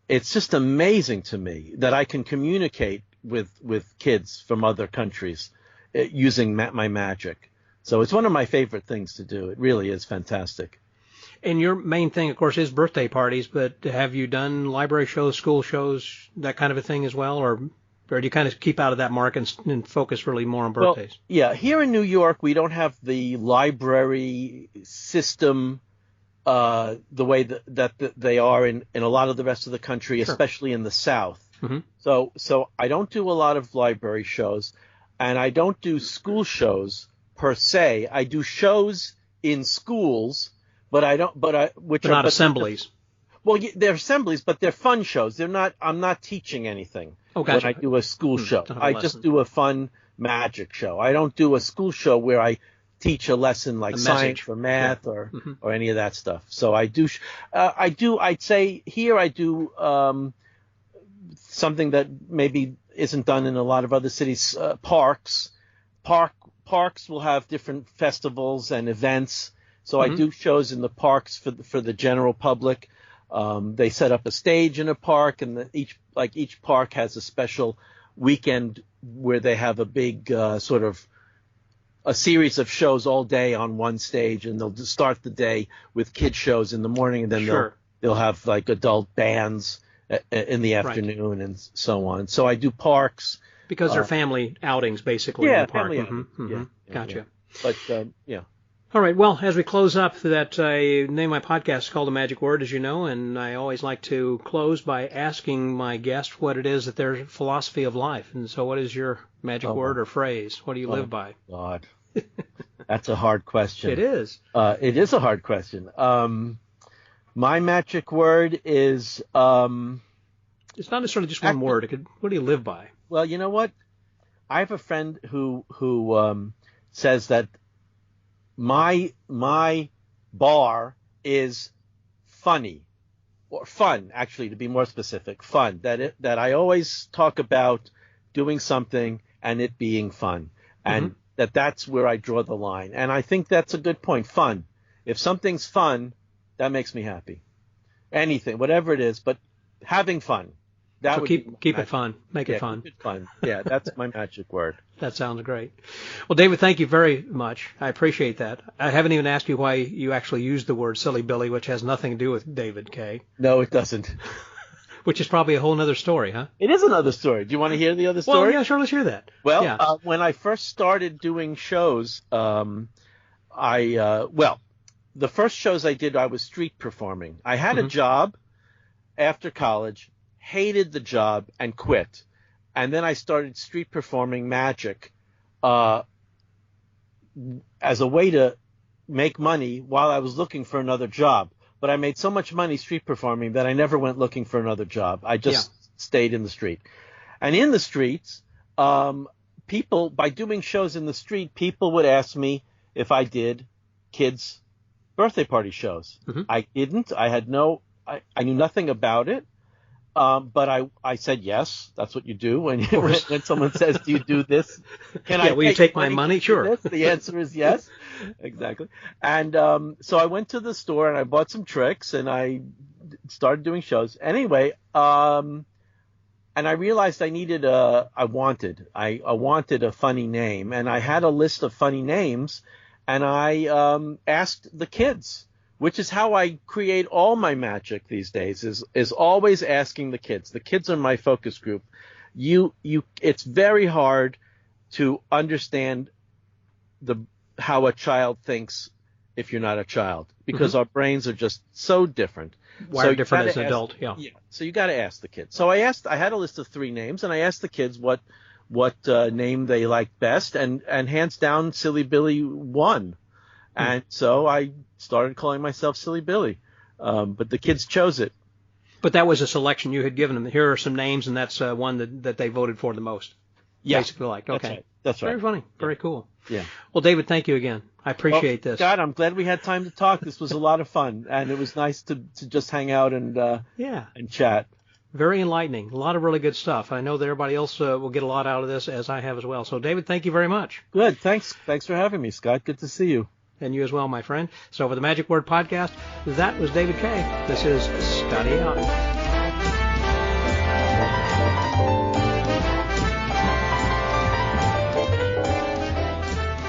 it's just amazing to me that I can communicate with kids from other countries using my magic. So it's one of my favorite things to do. It really is fantastic. And your main thing, of course, is birthday parties, but have you done library shows, school shows, that kind of a thing as well, or do you kind of keep out of that market and focus really more on birthdays? Well, yeah, here in New York, we don't have the library system the way that they are in a lot of the rest of the country, Sure. especially in the South. Mm-hmm. So I don't do a lot of library shows, and I don't do school shows per se. I do shows in schools, but I don't. Which But are not assemblies. Well, they're assemblies, but they're fun shows. They're not. I'm not teaching anything Gotcha. when I do a school show. Don't have a I lesson. just do a fun magic show. I don't do a school show where I teach a lesson like A science message. or math Yeah. or any of that stuff. So I do. I'd say here I do something that maybe isn't done in a lot of other cities. Parks will have different festivals and events. So I do shows in the parks for the general public. They set up a stage in a park, and each park has a special weekend where they have a big sort of a series of shows all day on one stage, and they'll just start the day with kid shows in the morning, and then Sure. they'll have like adult bands in the afternoon and so on. So I do parks. Because they're family outings, basically, in the park. family outings. Yeah, Gotcha. But yeah. All right. Well, as we close up, that I name my podcast is called The Magic Word, as you know, and I always like to close by asking my guest what it is that their philosophy of life. And so what is your magic word or phrase? What do you live by? God, that's a hard question. It is. It is a hard question. My magic word is It's not necessarily just one word. What do you live by? well, you know what? I have a friend who says that my bar is funny, or fun, actually, to be more specific, fun. That I always talk about doing something and it being fun, and that's where I draw the line. And I think that's a good point. Fun. If something's fun, that makes me happy. Anything, whatever it is, but having fun. That So would keep be it fun. Make it fun. Keep it fun. Yeah, that's my magic word. That sounds great. Well, David, thank you very much. I appreciate that. I haven't even asked you why you actually used the word Silly Billy, which has nothing to do with David Kaye. No, it doesn't. Which is probably a whole other story, huh? It is another story. Do you want to hear the other story? Well, yeah, sure, let's hear that. Well, yeah. When I first started doing shows, the first shows I did, I was street performing. I had a job after college, hated the job, and quit. And then I started street performing magic as a way to make money while I was looking for another job. But I made so much money street performing that I never went looking for another job. I just stayed in the street. And in the streets, people, by doing shows in the street, people would ask me if I did kids' birthday party shows. I didn't. I knew nothing about it. But I said yes. That's what you do when someone says, "Do you do this? Will you take my money?" Sure. The answer is yes. Exactly. And so I went to the store and I bought some tricks and I started doing shows. Anyway, and I realized I wanted a funny name, and I had a list of funny names, and I asked the kids. Which is how I create all my magic these days, is always asking the kids. The kids are my focus group. It's very hard to understand how a child thinks if you're not a child, because our brains are just so different. Wired different as an adult, yeah. So you got to ask the kids. So I had a list of 3 names, and I asked the kids what name they liked best, and hands down, Silly Billy won. And so I started calling myself Silly Billy, but the kids chose it. But that was a selection you had given them. Here are some names, and that's one that they voted for the most. Yeah, basically liked. Okay, that's right. Very funny. Very cool. Yeah. Well, David, thank you again. I appreciate this. God, I'm glad we had time to talk. This was a lot of fun, and it was nice to just hang out and chat. Very enlightening. A lot of really good stuff. I know that everybody else will get a lot out of this, as I have as well. So, David, thank you very much. Good. Thanks for having me, Scott. Good to see you. And you as well, my friend. So for the Magic Word Podcast, that was David Kaye. This is Scotty out.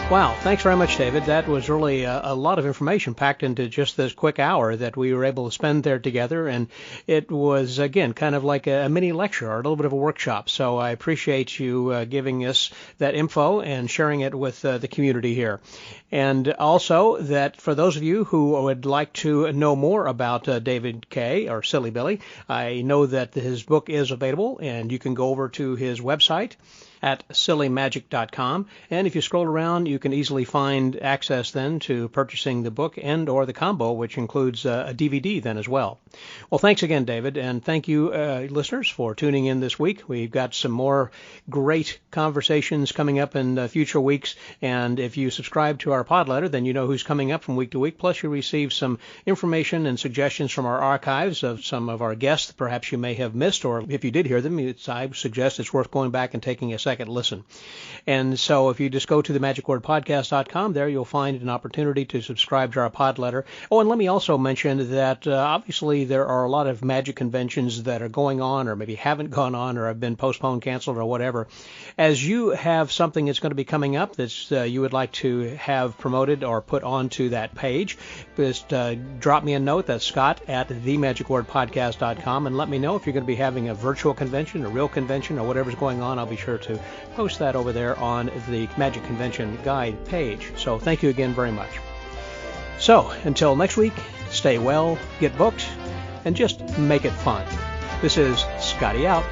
Wow, thanks very much, David. That was really a lot of information packed into just this quick hour that we were able to spend there together, and it was, again, kind of like a mini lecture or a little bit of a workshop. So I appreciate you giving us that info and sharing it with the community here. And also that for those of you who would like to know more about David Kaye, or Silly Billy, I know that his book is available, and you can go over to his website at sillymagic.com, and if you scroll around, you can easily find access then to purchasing the book and or the combo, which includes a DVD then as well. Well, thanks again, David, and thank you, listeners, for tuning in this week. We've got some more great conversations coming up in future weeks, and if you subscribe to our pod letter, then you know who's coming up from week to week, plus you receive some information and suggestions from our archives of some of our guests that perhaps you may have missed, or if you did hear them, I suggest it's worth going back and taking a second listen. And so if you just go to themagicwordpodcast.com, there you'll find an opportunity to subscribe to our pod letter. Oh, and let me also mention that obviously there are a lot of magic conventions that are going on, or maybe haven't gone on, or have been postponed, canceled, or whatever. As you have something that's going to be coming up that you would like to have promoted or put onto that page, just drop me a note. That's Scott at themagicwordpodcast.com, and let me know if you're going to be having a virtual convention, a real convention, or whatever's going on. I'll be sure to post that over there on the Magic Convention Guide page. So thank you again very much. So until next week, stay well, get booked, and just make it fun. This is Scotty out.